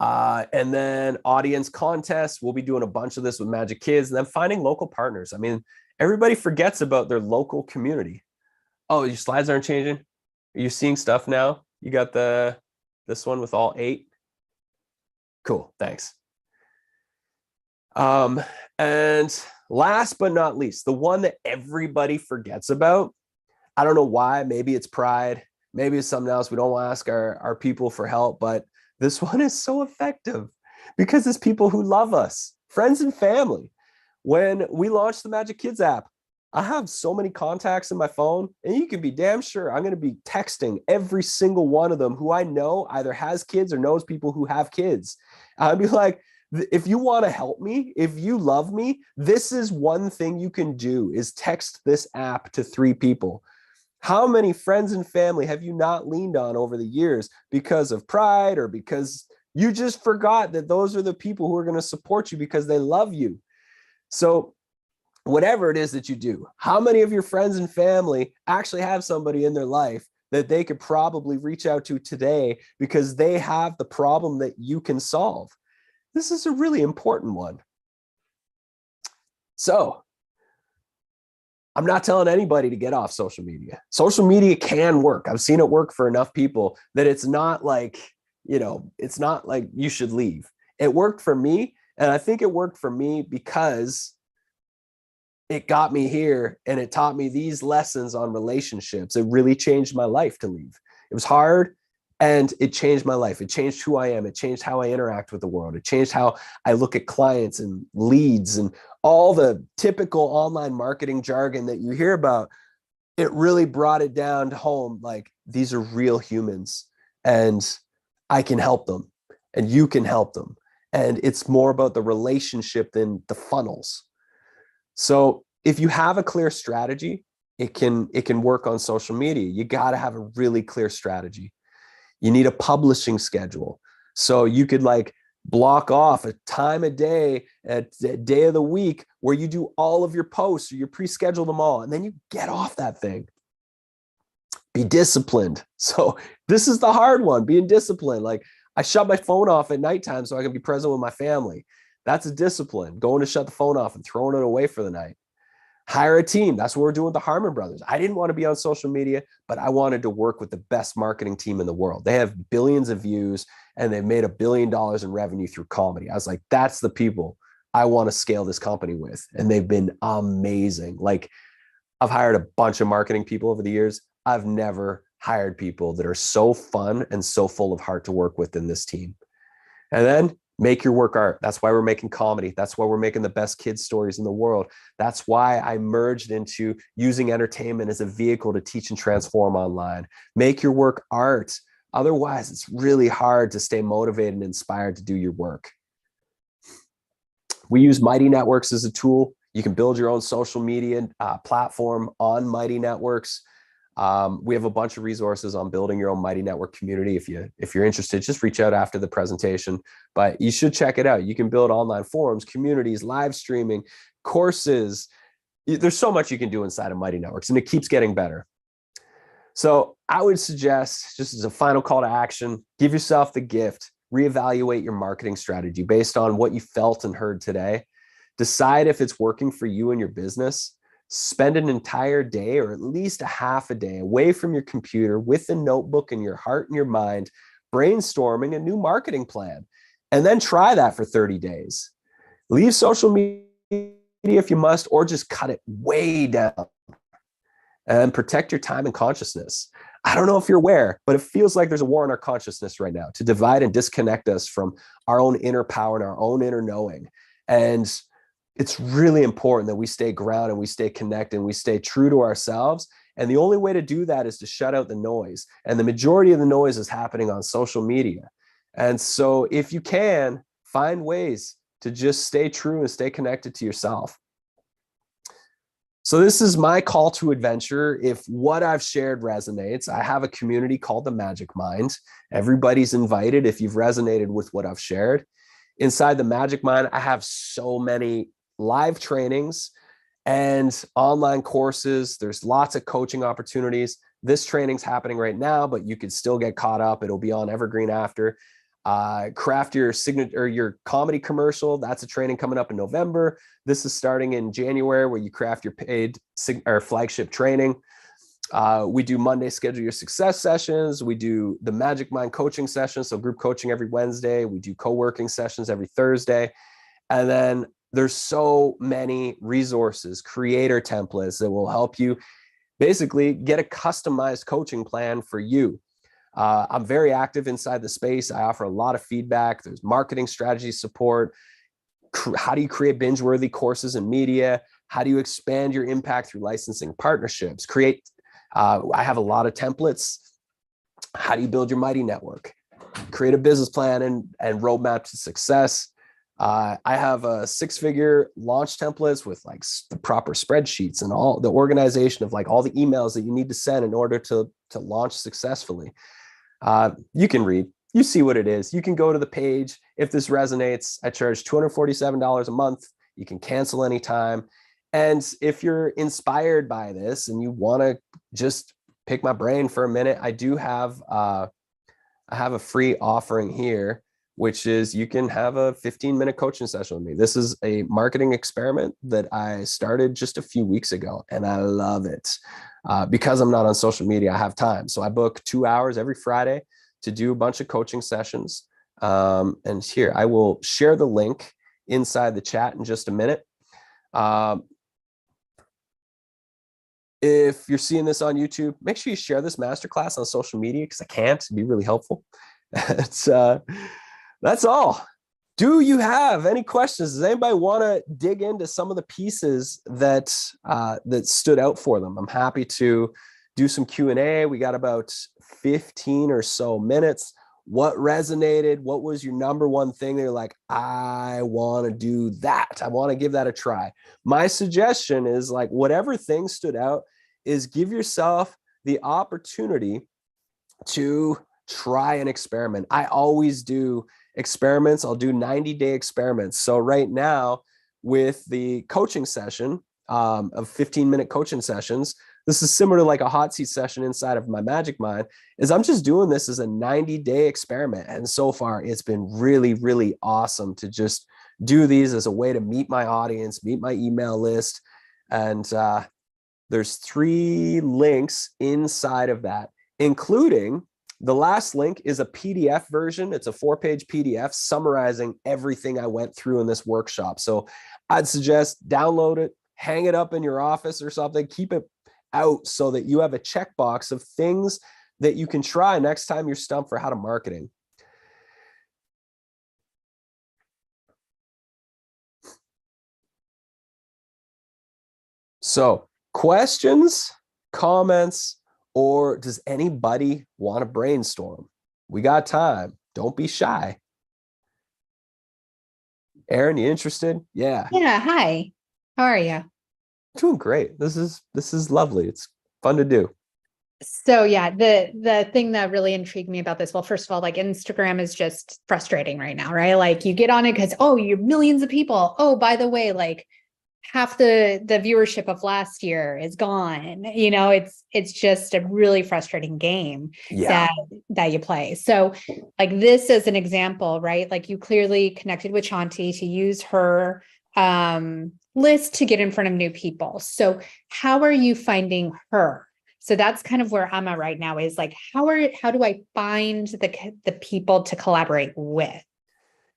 And then audience contests. We'll be doing a bunch of this with Magic Kids, and then finding local partners. I mean, everybody forgets about their local community. Oh, your slides aren't changing? Are you seeing stuff now? You got this one with all 8? Cool, thanks. And last but not least, the one that everybody forgets about, I don't know why, maybe it's pride, maybe it's something else. We don't want to ask our people for help, but This one is so effective because it's people who love us, friends and family. When we launched the Magic Kids app, I have so many contacts in my phone, and you can be damn sure I'm going to be texting every single one of them who I know either has kids or knows people who have kids. I'd be like, if you want to help me, if you love me, this is one thing you can do is text this app to 3 people. How many friends and family have you not leaned on over the years because of pride or because you just forgot that those are the people who are going to support you because they love you? So whatever it is that you do, how many of your friends and family actually have somebody in their life that they could probably reach out to today because they have the problem that you can solve? This is a really important one. So I'm not telling anybody to get off social media. Social media can work. I've seen it work for enough people that it's not like, it's not like you should leave. It worked for me. And I think it worked for me because it got me here and it taught me these lessons on relationships. It really changed my life to leave. It was hard and it changed my life. It changed who I am. It changed how I interact with the world. It changed how I look at clients and leads and all the typical online marketing jargon that you hear about. It really brought it down to home. Like, these are real humans and I can help them and you can help them. And it's more about the relationship than the funnels. So if you have a clear strategy, it can work on social media. You got to have a really clear strategy. You need a publishing schedule. So you could block off a time a day, a day of the week where you do all of your posts or you pre-schedule them all, and then you get off that thing. Be disciplined. So this is the hard one, being disciplined. I shut my phone off at nighttime so I can be present with my family. That's a discipline, going to shut the phone off and throwing it away for the night. Hire a team. That's what we're doing with the Harmon Brothers. I didn't want to be on social media, but I wanted to work with the best marketing team in the world. They have billions of views and they've made $1 billion in revenue through comedy. I was like, that's the people I want to scale this company with. And they've been amazing. I've hired a bunch of marketing people over the years. I've never hired people that are so fun and so full of heart to work with in this team. And then make your work art. That's why we're making comedy. That's why we're making the best kids stories in the world. That's why I merged into using entertainment as a vehicle to teach and transform online. Make your work art. Otherwise, it's really hard to stay motivated and inspired to do your work. We use Mighty Networks as a tool. You can build your own social media platform on Mighty Networks. We have a bunch of resources on building your own Mighty Network community. If you're interested, just reach out after the presentation, but you should check it out. You can build online forums, communities, live streaming, courses. There's so much you can do inside of Mighty Networks, and it keeps getting better. So I would suggest, just as a final call to action, give yourself the gift, reevaluate your marketing strategy based on what you felt and heard today. Decide if it's working for you and your business. Spend an entire day or at least a half a day away from your computer with a notebook in your heart and your mind, brainstorming a new marketing plan, and then try that for 30 days. Leave social media if you must, or just cut it way down and protect your time and consciousness. I don't know if you're aware, but it feels like there's a war on our consciousness right now to divide and disconnect us from our own inner power and our own inner knowing. And it's really important that we stay grounded and we stay connected and we stay true to ourselves. And the only way to do that is to shut out the noise. And the majority of the noise is happening on social media. And so if you can, find ways to just stay true and stay connected to yourself. So this is my call to adventure. If what I've shared resonates, I have a community called the Magic Mind. Everybody's invited if you've resonated with what I've shared. Inside the Magic Mind, I have so many live trainings and online courses. There's lots of coaching opportunities. This training's happening right now, but you could still get caught up. It'll be on Evergreen after. Craft your signature or your comedy commercial. That's a training coming up in November. This is starting in January, where you craft your paid or flagship training. We do Monday schedule your success sessions. We do the Magic Mind coaching sessions, so group coaching every Wednesday. We do co-working sessions every Thursday. And then there's so many resources, creator templates that will help you basically get a customized coaching plan for you. I'm very active inside the space. I offer a lot of feedback. There's marketing strategy support. How do you create binge-worthy courses and media? How do you expand your impact through licensing partnerships? I have a lot of templates. How do you build your mighty network? Create a business plan and roadmap to success. I have a 6-figure launch templates with like the proper spreadsheets and all the organization of like all the emails that you need to send in order to launch successfully. You can read, you see what it is. You can go to the page. If this resonates, I charge $247 a month. You can cancel anytime. And if you're inspired by this and you want to just pick my brain for a minute, I have a free offering here, which is you can have a 15-minute coaching session with me. This is a marketing experiment that I started just a few weeks ago, and I love it. Because I'm not on social media, I have time. So I book 2 hours every Friday to do a bunch of coaching sessions. And here, I will share the link inside the chat in just a minute. If you're seeing this on YouTube, make sure you share this masterclass on social media because I can't. It'd be really helpful. That's all. Do you have any questions? Does anybody want to dig into some of the pieces that that stood out for them? I'm happy to do some Q&A. We got about 15 or so minutes. What resonated? What was your number one thing? They're like, I want to do that. I want to give that a try. My suggestion is like, whatever thing stood out is give yourself the opportunity to try an experiment. I always do experiments. I'll do 90-day experiments. So right now with the coaching session of 15-minute coaching sessions, this is similar to like a hot seat session inside of my Magic Mind, is I'm just doing this as a 90-day experiment. And so far it's been really, really awesome to just do these as a way to meet my audience, meet my email list. And there's 3 links inside of that, including the last link is a PDF version. It's a 4-page PDF summarizing everything I went through in this workshop. So I'd suggest download it, hang it up in your office or something, keep it out so that you have a checkbox of things that you can try next time you're stumped for how to marketing. So questions, comments, or does anybody want to brainstorm? We got time. Don't be shy. Erin, you interested? Yeah. Yeah. Hi. How are you? Doing great. This is lovely. It's fun to do. So yeah, the thing that really intrigued me about this, well, first of all, like Instagram is just frustrating right now, right? Like you get on it because, oh, you're millions of people. Oh, by the way, like half the viewership of last year is gone. You know, it's just a really frustrating game that you play. So like this is an example, right? Like you clearly connected with Shanti to use her list to get in front of new people. So how are you finding her? So that's kind of where I'm at right now is like, how do I find the people to collaborate with?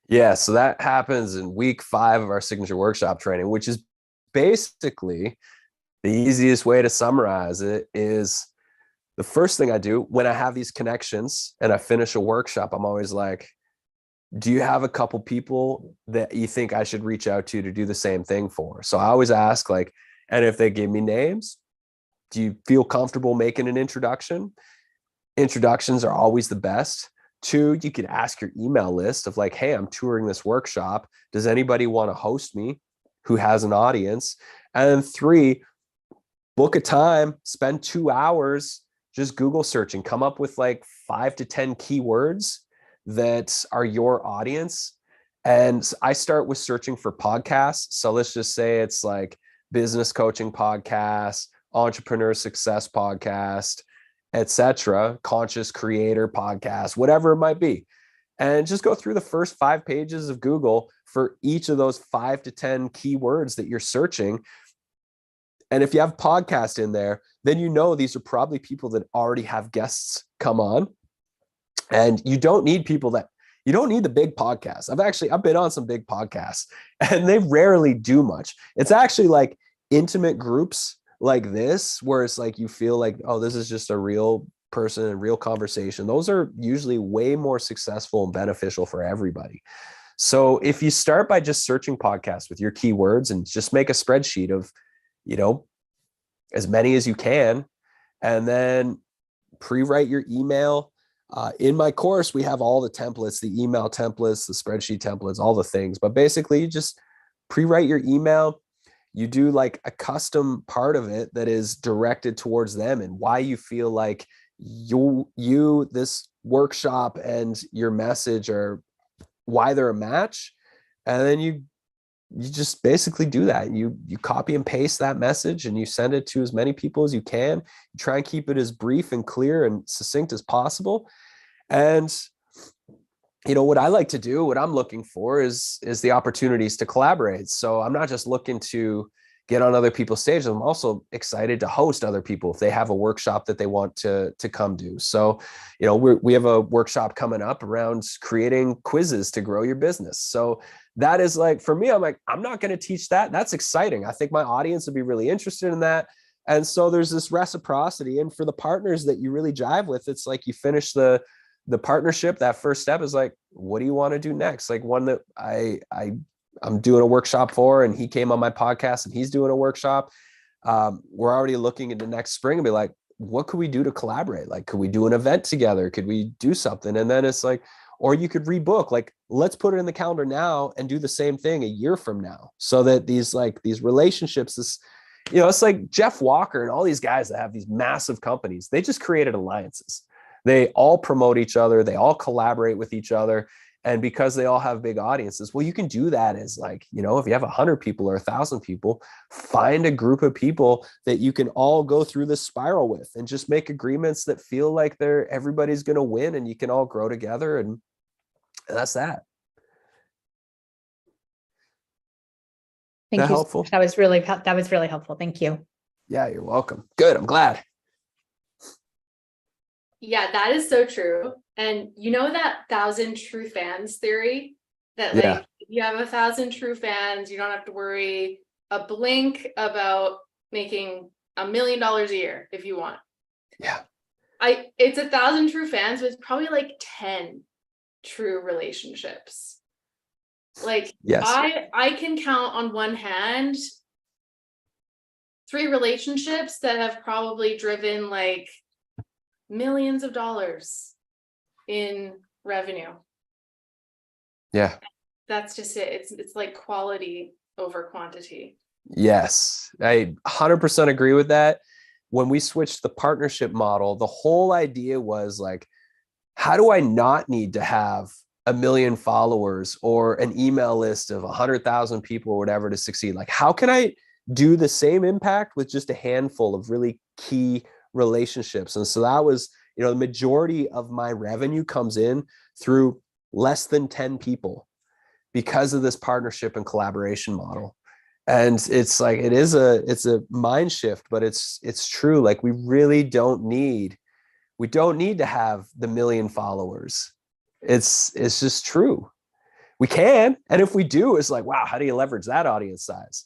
Yeah, so that happens in week 5 of our signature workshop training, which is basically the easiest way to summarize it is the first thing I do when I have these connections and I finish a workshop, I'm always like, do you have a couple people that you think I should reach out to do the same thing for? So I always ask like, and if they give me names, do you feel comfortable making an introduction? Introductions are always the best. 2, you could ask your email list of like, hey, I'm touring this workshop. Does anybody want to host me who has an audience? And 3, book a time, spend 2 hours just Google searching, come up with like 5 to 10 keywords that are your audience. And I start with searching for podcasts. So let's just say it's like business coaching podcast, entrepreneur success podcast, etc., conscious creator podcast, whatever it might be. And just go through the first 5 pages of Google for each of those 5 to 10 keywords that you're searching. And if you have podcast in there, then you know these are probably people that already have guests come on. And you don't need you don't need the big podcasts. I've been on some big podcasts and they rarely do much. It's actually like intimate groups like this, where it's like you feel like, oh, this is just a real person and real conversation, those are usually way more successful and beneficial for everybody. So if you start by just searching podcasts with your keywords and just make a spreadsheet of, as many as you can, and then pre-write your email. In my course, we have all the templates, the email templates, the spreadsheet templates, all the things. But basically, you just pre-write your email. You do like a custom part of it that is directed towards them and why you feel like this workshop and your message are why they're a match. And then you just basically do that. You copy and paste that message and you send it to as many people as you can. You try and keep it as brief and clear and succinct as possible. And what I like to do, what I'm looking for is the opportunities to collaborate. So I'm not just looking to get on other people's stages. I'm also excited to host other people if they have a workshop that they want to come do. So, we have a workshop coming up around creating quizzes to grow your business. So that is like, for me, I'm like, I'm not going to teach that. That's exciting. I think my audience would be really interested in that. And so there's this reciprocity. And for the partners that you really jive with, it's like you finish the partnership. That first step is like, what do you want to do next? Like one that I'm doing a workshop for, and he came on my podcast and he's doing a workshop. We're already looking into next spring and be like, what could we do to collaborate? Like, could we do an event together? Could we do something? And then it's like, or you could rebook, like, let's put it in the calendar now and do the same thing a year from now. So that these relationships, it's like Jeff Walker and all these guys that have these massive companies, they just created alliances. They all promote each other. They all collaborate with each other. And because they all have big audiences, well, you can do that as like, if you have 100 people or 1,000 people, find a group of people that you can all go through this spiral with and just make agreements that feel like everybody's going to win and you can all grow together. And that's that. Thank you. Helpful? That was really helpful. Thank you. Yeah, you're welcome. Good. I'm glad. Yeah, that is so true. And that 1,000 true fans theory, that like if you have 1,000 true fans, you don't have to worry a blink about making $1 million a year if you want. Yeah. It's 1,000 true fans with probably like 10 true relationships. Like, yes. I can count on one hand 3 relationships that have probably driven like millions of dollars in revenue. Yeah. That's just it. It's like quality over quantity. Yes. I 100% agree with that. When we switched the partnership model, the whole idea was like, how do I not need to have 1 million followers or an email list of 100,000 people or whatever to succeed? Like, how can I do the same impact with just a handful of really key relationships? And so that was, the majority of my revenue comes in through less than 10 people because of this partnership and collaboration model. And it's like, it's a mind shift, but it's true. Like we don't need to have the 1 million followers. It's just true. We can. And if we do, it's like, wow, how do you leverage that audience size?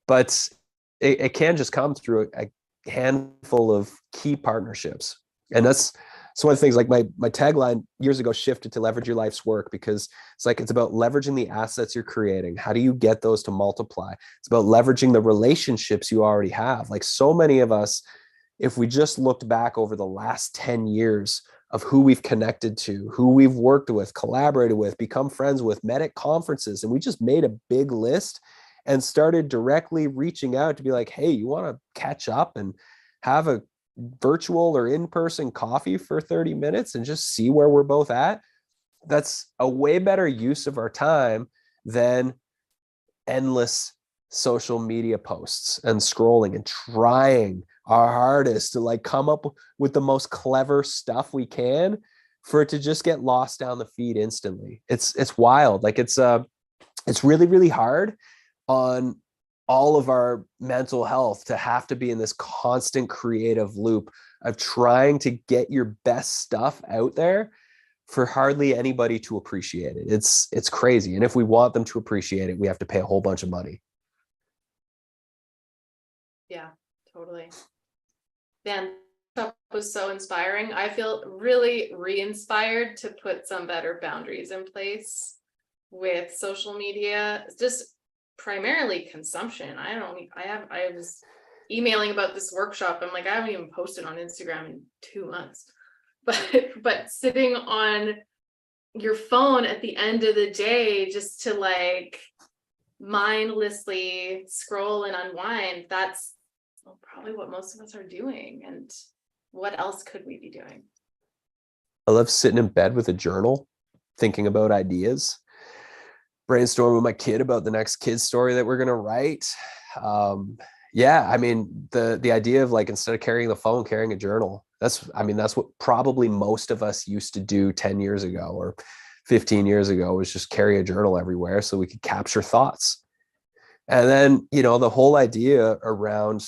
But it can just come through a handful of key partnerships. And that's one of the things, like my tagline years ago shifted to leverage your life's work, because it's about leveraging the assets you're creating. How do you get those to multiply? It's about leveraging the relationships you already have. Like so many of us, if we just looked back over the last 10 years of who we've connected to, who we've worked with, collaborated with, become friends with, met at conferences, and we just made a big list and started directly reaching out to be like, hey, you want to catch up and have a virtual or in-person coffee for 30 minutes and just see where we're both at? That's a way better use of our time than endless social media posts and scrolling and trying our hardest to like come up with the most clever stuff we can for it to just get lost down the feed instantly. It's wild. Like it's really, really hard on all of our mental health to have to be in this constant creative loop of trying to get your best stuff out there for hardly anybody to appreciate it. It's crazy. And if we want them to appreciate it, we have to pay a whole bunch of money. Yeah, totally. Dan, was so inspiring. I feel really re-inspired to put some better boundaries in place with social media, just primarily consumption. I was emailing about this workshop. I'm like, I haven't even posted on Instagram in 2 months. But sitting on your phone at the end of the day just to like mindlessly scroll and unwind, that's probably what most of us are doing. And what else could we be doing? I love sitting in bed with a journal, thinking about ideas, brainstorming with my kid about the next kid story that we're going to write. Yeah, I mean, the idea of like, instead of carrying the phone, carrying a journal, that's what probably most of us used to do 10 years ago or 15 years ago, was just carry a journal everywhere so we could capture thoughts. And then, the whole idea around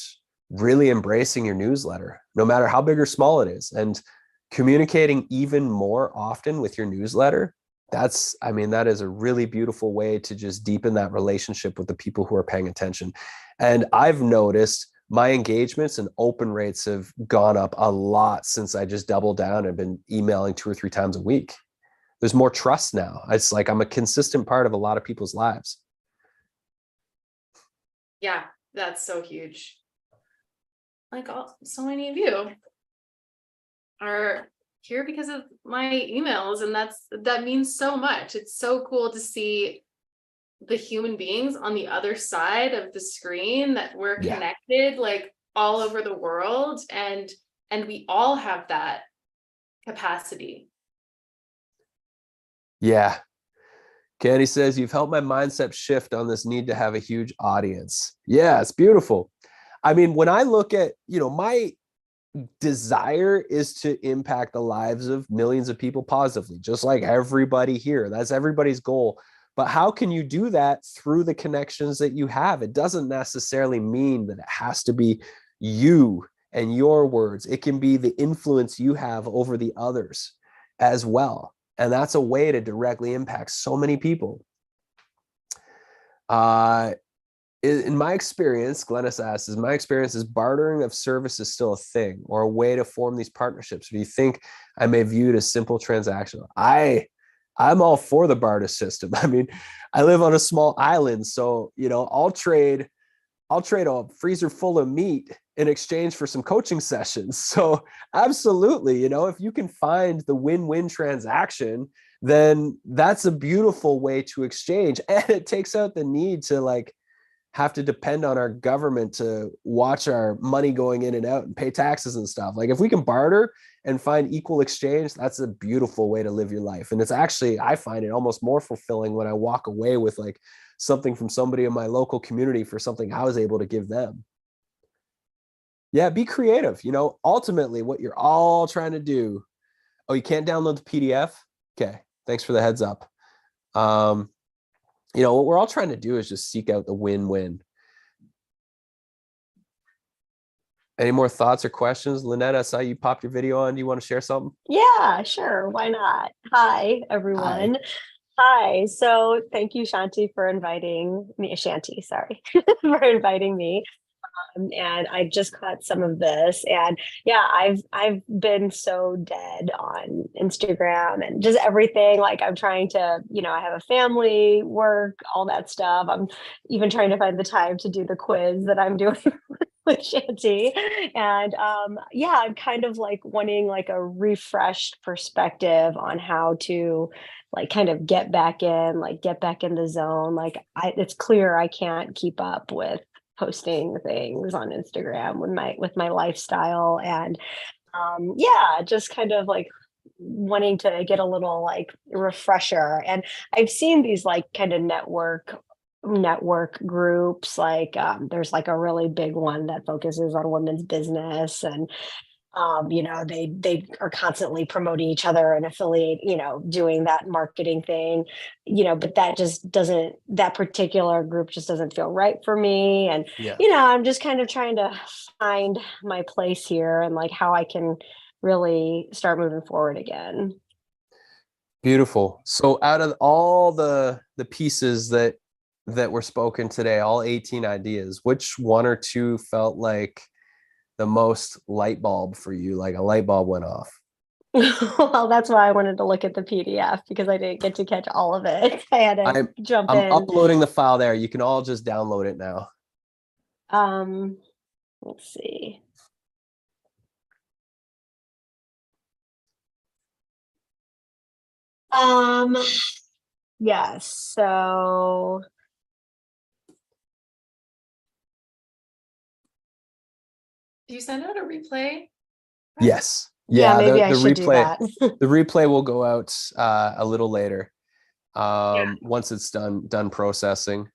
really embracing your newsletter, no matter how big or small it is, and communicating even more often with your newsletter. That is a really beautiful way to just deepen that relationship with the people who are paying attention. And I've noticed my engagements and open rates have gone up a lot since I just doubled down and been emailing 2 or 3 times a week. There's more trust now. It's like I'm a consistent part of a lot of people's lives. Yeah, that's so huge. Like, so many of you are here because of my emails, and that means so much. It's so cool to see the human beings on the other side of the screen, that we're connected like all over the world, and we all have that capacity. Yeah. Candy says, you've helped my mindset shift on this need to have a huge audience. Yeah, it's beautiful. I mean, when I look at, my desire is to impact the lives of millions of people positively, just like everybody here. That's everybody's goal. But how can you do that through the connections that you have? It doesn't necessarily mean that it has to be you and your words. It can be the influence you have over the others as well. And that's a way to directly impact so many people. In my experience, Glennis asks, is bartering of services still a thing or a way to form these partnerships? Or do you think I may view it as simple transactional? I'm all for the barter system. I mean, I live on a small island, so, I'll trade a freezer full of meat in exchange for some coaching sessions. So absolutely, if you can find the win-win transaction, then that's a beautiful way to exchange. And it takes out the need to like have to depend on our government to watch our money going in and out and pay taxes and stuff. Like if we can barter and find equal exchange, that's a beautiful way to live your life. And it's actually, I find it almost more fulfilling when I walk away with like something from somebody in my local community for something I was able to give them. Yeah, be creative. Ultimately what you're all trying to do. Oh, you can't download the PDF? Okay, thanks for the heads up. What we're all trying to do is just seek out the win-win. Any more thoughts or questions? Lynette, I saw you popped your video on. Do you want to share something? Yeah, sure. Why not? Hi, everyone. Hi. So thank you, Shanti, for inviting me. Shanti, sorry, for inviting me. And I just caught some of this, and yeah, I've been so dead on Instagram and just everything. Like I'm trying to, I have a family, work, all that stuff. I'm even trying to find the time to do the quiz that I'm doing with Shanti. And yeah, I'm kind of like wanting like a refreshed perspective on how to like kind of get back in the zone. Like it's clear I can't keep up with posting things on Instagram with my lifestyle, and yeah, just kind of like wanting to get a little like refresher. And I've seen these like kind of network groups, like there's like a really big one that focuses on women's business, and they are constantly promoting each other and affiliate, doing that marketing thing, but that particular group just doesn't feel right for me. And, I'm just kind of trying to find my place here and like how I can really start moving forward again. Beautiful. So out of all the pieces that were spoken today, all 18 ideas, which one or two felt like the most light bulb for you? Like a light bulb went off. Well, that's why I wanted to look at the PDF because I didn't get to catch all of it. I had to I'm jump I'm in. uploading the file there. You can all just download it now. Let's see. Yes. So Do you send out a replay? Yes. yeah, Yeah, maybe I the should do replay that. the replay will go out a little later. Yeah. Once it's done processing.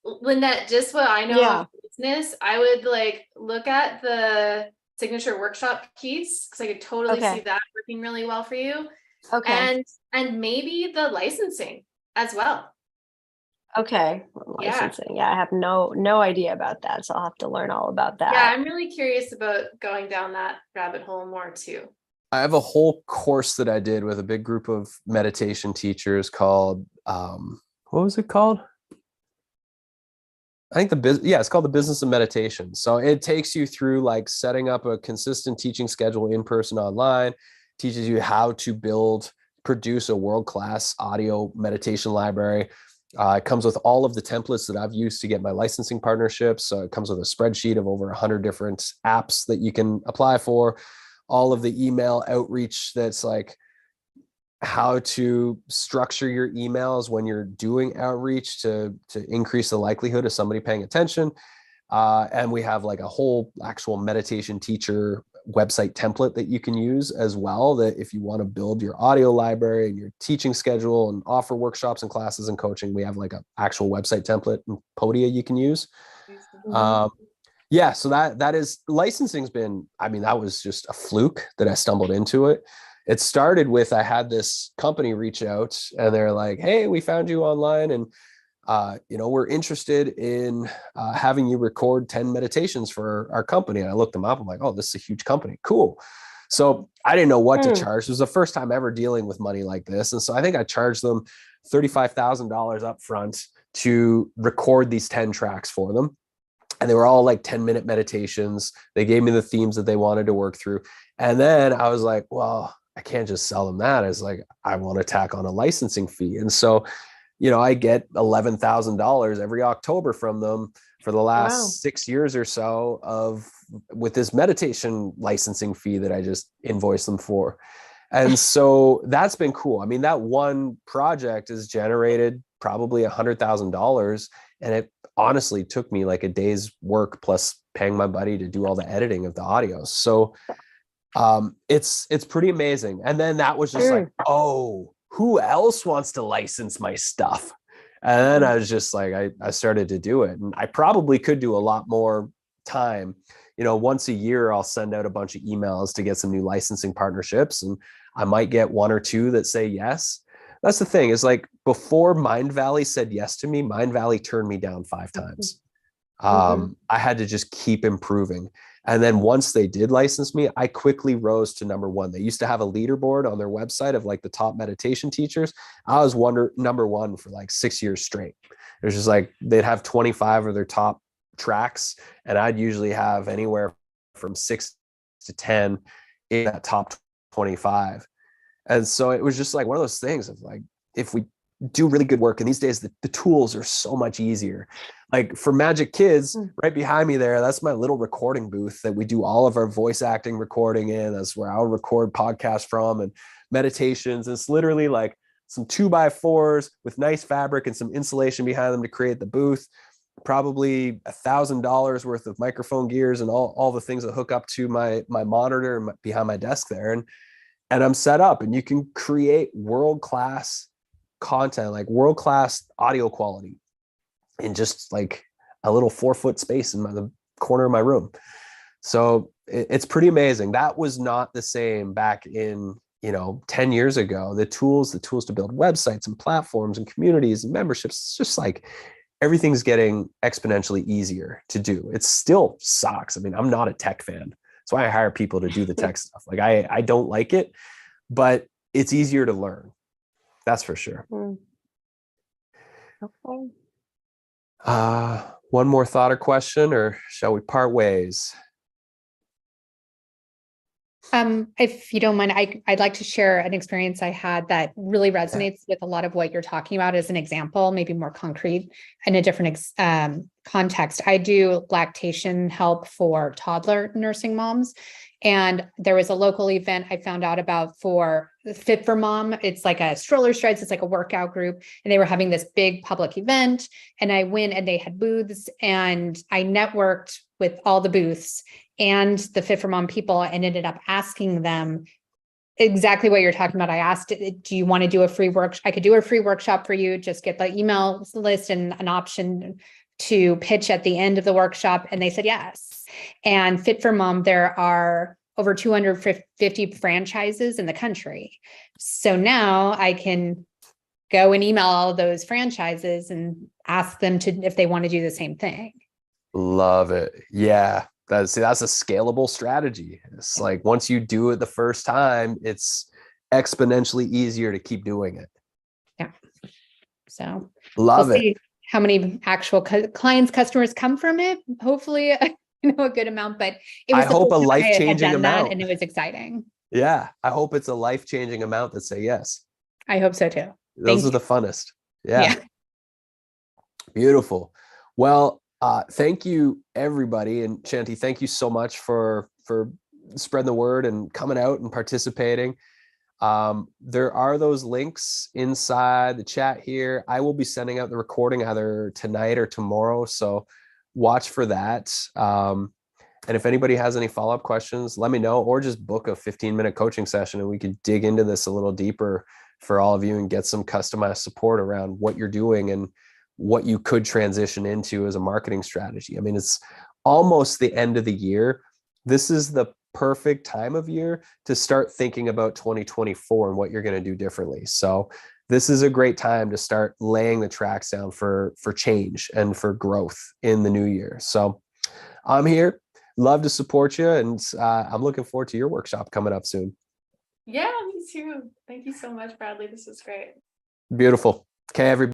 Lynette, just what I know Yeah. of business, I would like look at the signature workshop piece because I could totally see Okay. that working really well for you. Okay. And maybe the licensing as well. Okay. Yeah. Licensing. Yeah, I have no idea about that, so I'll have to learn all about that. Yeah, I'm really curious about going down that rabbit hole more too. I have a whole course that I did with a big group of meditation teachers called what was it called? I think it's called the Business of Meditation. So it takes you through like setting up a consistent teaching schedule in person, online, teaches you how to produce a world-class audio meditation library. It comes with all of the templates that I've used to get my licensing partnerships. So it comes with a spreadsheet of over 100 different apps that you can apply for, all of the email outreach that's like how to structure your emails when you're doing outreach to increase the likelihood of somebody paying attention. And we have like a whole actual meditation teacher website template that you can use as well, that if you want to build your audio library and your teaching schedule and offer workshops and classes and coaching, we have like an actual website template and Podia you can use. Yeah, so that is licensing's been, I mean, that was just a fluke that I stumbled into it. It started with, I had this company reach out and they're like, hey, we found you online and we're interested in having you record 10 meditations for our company. And I looked them up. I'm like, oh, this is a huge company. Cool. So I didn't know what to charge. It was the first time ever dealing with money like this. And so I think I charged them $35,000 up front to record these 10 tracks for them. And they were all like 10-minute meditations. They gave me the themes that they wanted to work through. And then I was like, well, I can't just sell them that. It's like, I want to tack on a licensing fee. And so, I get $11,000 every October from them for the last 6 years or so with this meditation licensing fee that I just invoice them for. And so that's been cool. I mean, that one project has generated probably $100,000, and it honestly took me like a day's work plus paying my buddy to do all the editing of the audio. So it's pretty amazing. And then that was just like, oh, who else wants to license my stuff? And then I was just like, I started to do it, and I probably could do a lot more time. Once a year, I'll send out a bunch of emails to get some new licensing partnerships, and I might get one or two that say yes. That's the thing, is like before Mindvalley said yes to me, Mindvalley turned me down 5 times. I had to just keep improving. And then once they did license me, I quickly rose to number 1. They used to have a leaderboard on their website of like the top meditation teachers. I was number 1 for like 6 years straight. It was just like, they'd have 25 of their top tracks, and I'd usually have anywhere from 6 to 10 in that top 25. And so it was just like one of those things of like, if we do really good work, and these days the tools are so much easier. Like for Magic Kids, right behind me there, that's my little recording booth that we do all of our voice acting recording in. That's where I'll record podcasts from and meditations. And it's literally like some 2x4s with nice fabric and some insulation behind them to create the booth. Probably $1,000 worth of microphone gears and all the things that hook up to my monitor and behind my desk there. And I'm set up, and you can create world-class content, like world-class audio quality in just like a little 4-foot space in the corner of my room. So it's pretty amazing. That was not the same back in, 10 years ago. The tools to build websites and platforms and communities and memberships, it's just like everything's getting exponentially easier to do. It still sucks. I mean, I'm not a tech fan. That's why I hire people to do the tech stuff. Like I don't like it, but it's easier to learn. That's for sure. Okay. One more thought or question, or shall we part ways? If you don't mind, I'd like to share an experience I had that really resonates with a lot of what you're talking about as an example, maybe more concrete in a different context. I do lactation help for toddler nursing moms. And there was a local event I found out about for Fit for Mom. It's like a stroller strides, it's like a workout group, and they were having this big public event. And I went and they had booths, and I networked with all the booths and the Fit for Mom people and ended up asking them exactly what you're talking about. I asked, do you want to do a free workshop? I could do a free workshop for you, just get the email list and an option to pitch at the end of the workshop. And they said yes. And Fit for Mom, there are over 250 franchises in the country. So now I can go and email all those franchises and ask them if they want to do the same thing. Love it. Yeah. That's a scalable strategy. It's like once you do it the first time, it's exponentially easier to keep doing it. Yeah. So love we'll it. See how many actual clients, customers come from it. Hopefully, a good amount, but it was I hope a life-changing amount. And it was exciting. Yeah. I hope it's a life-changing amount that say yes. I hope so too. Those are the funnest. Yeah. Beautiful. Well, thank you everybody. And Shanti, thank you so much for spreading the word and coming out and participating. There are those links inside the chat here. I will be sending out the recording either tonight or tomorrow. So watch for that. And if anybody has any follow-up questions, let me know, or just book a 15-minute coaching session and we could dig into this a little deeper for all of you and get some customized support around what you're doing and what you could transition into as a marketing strategy. I mean, it's almost the end of the year. This is the perfect time of year to start thinking about 2024 and what you're going to do differently. So this is a great time to start laying the tracks down for change and for growth in the new year. So I'm here, love to support you. And I'm looking forward to your workshop coming up soon. Yeah, me too. Thank you so much, Bradley. This was great. Beautiful. Okay, everybody.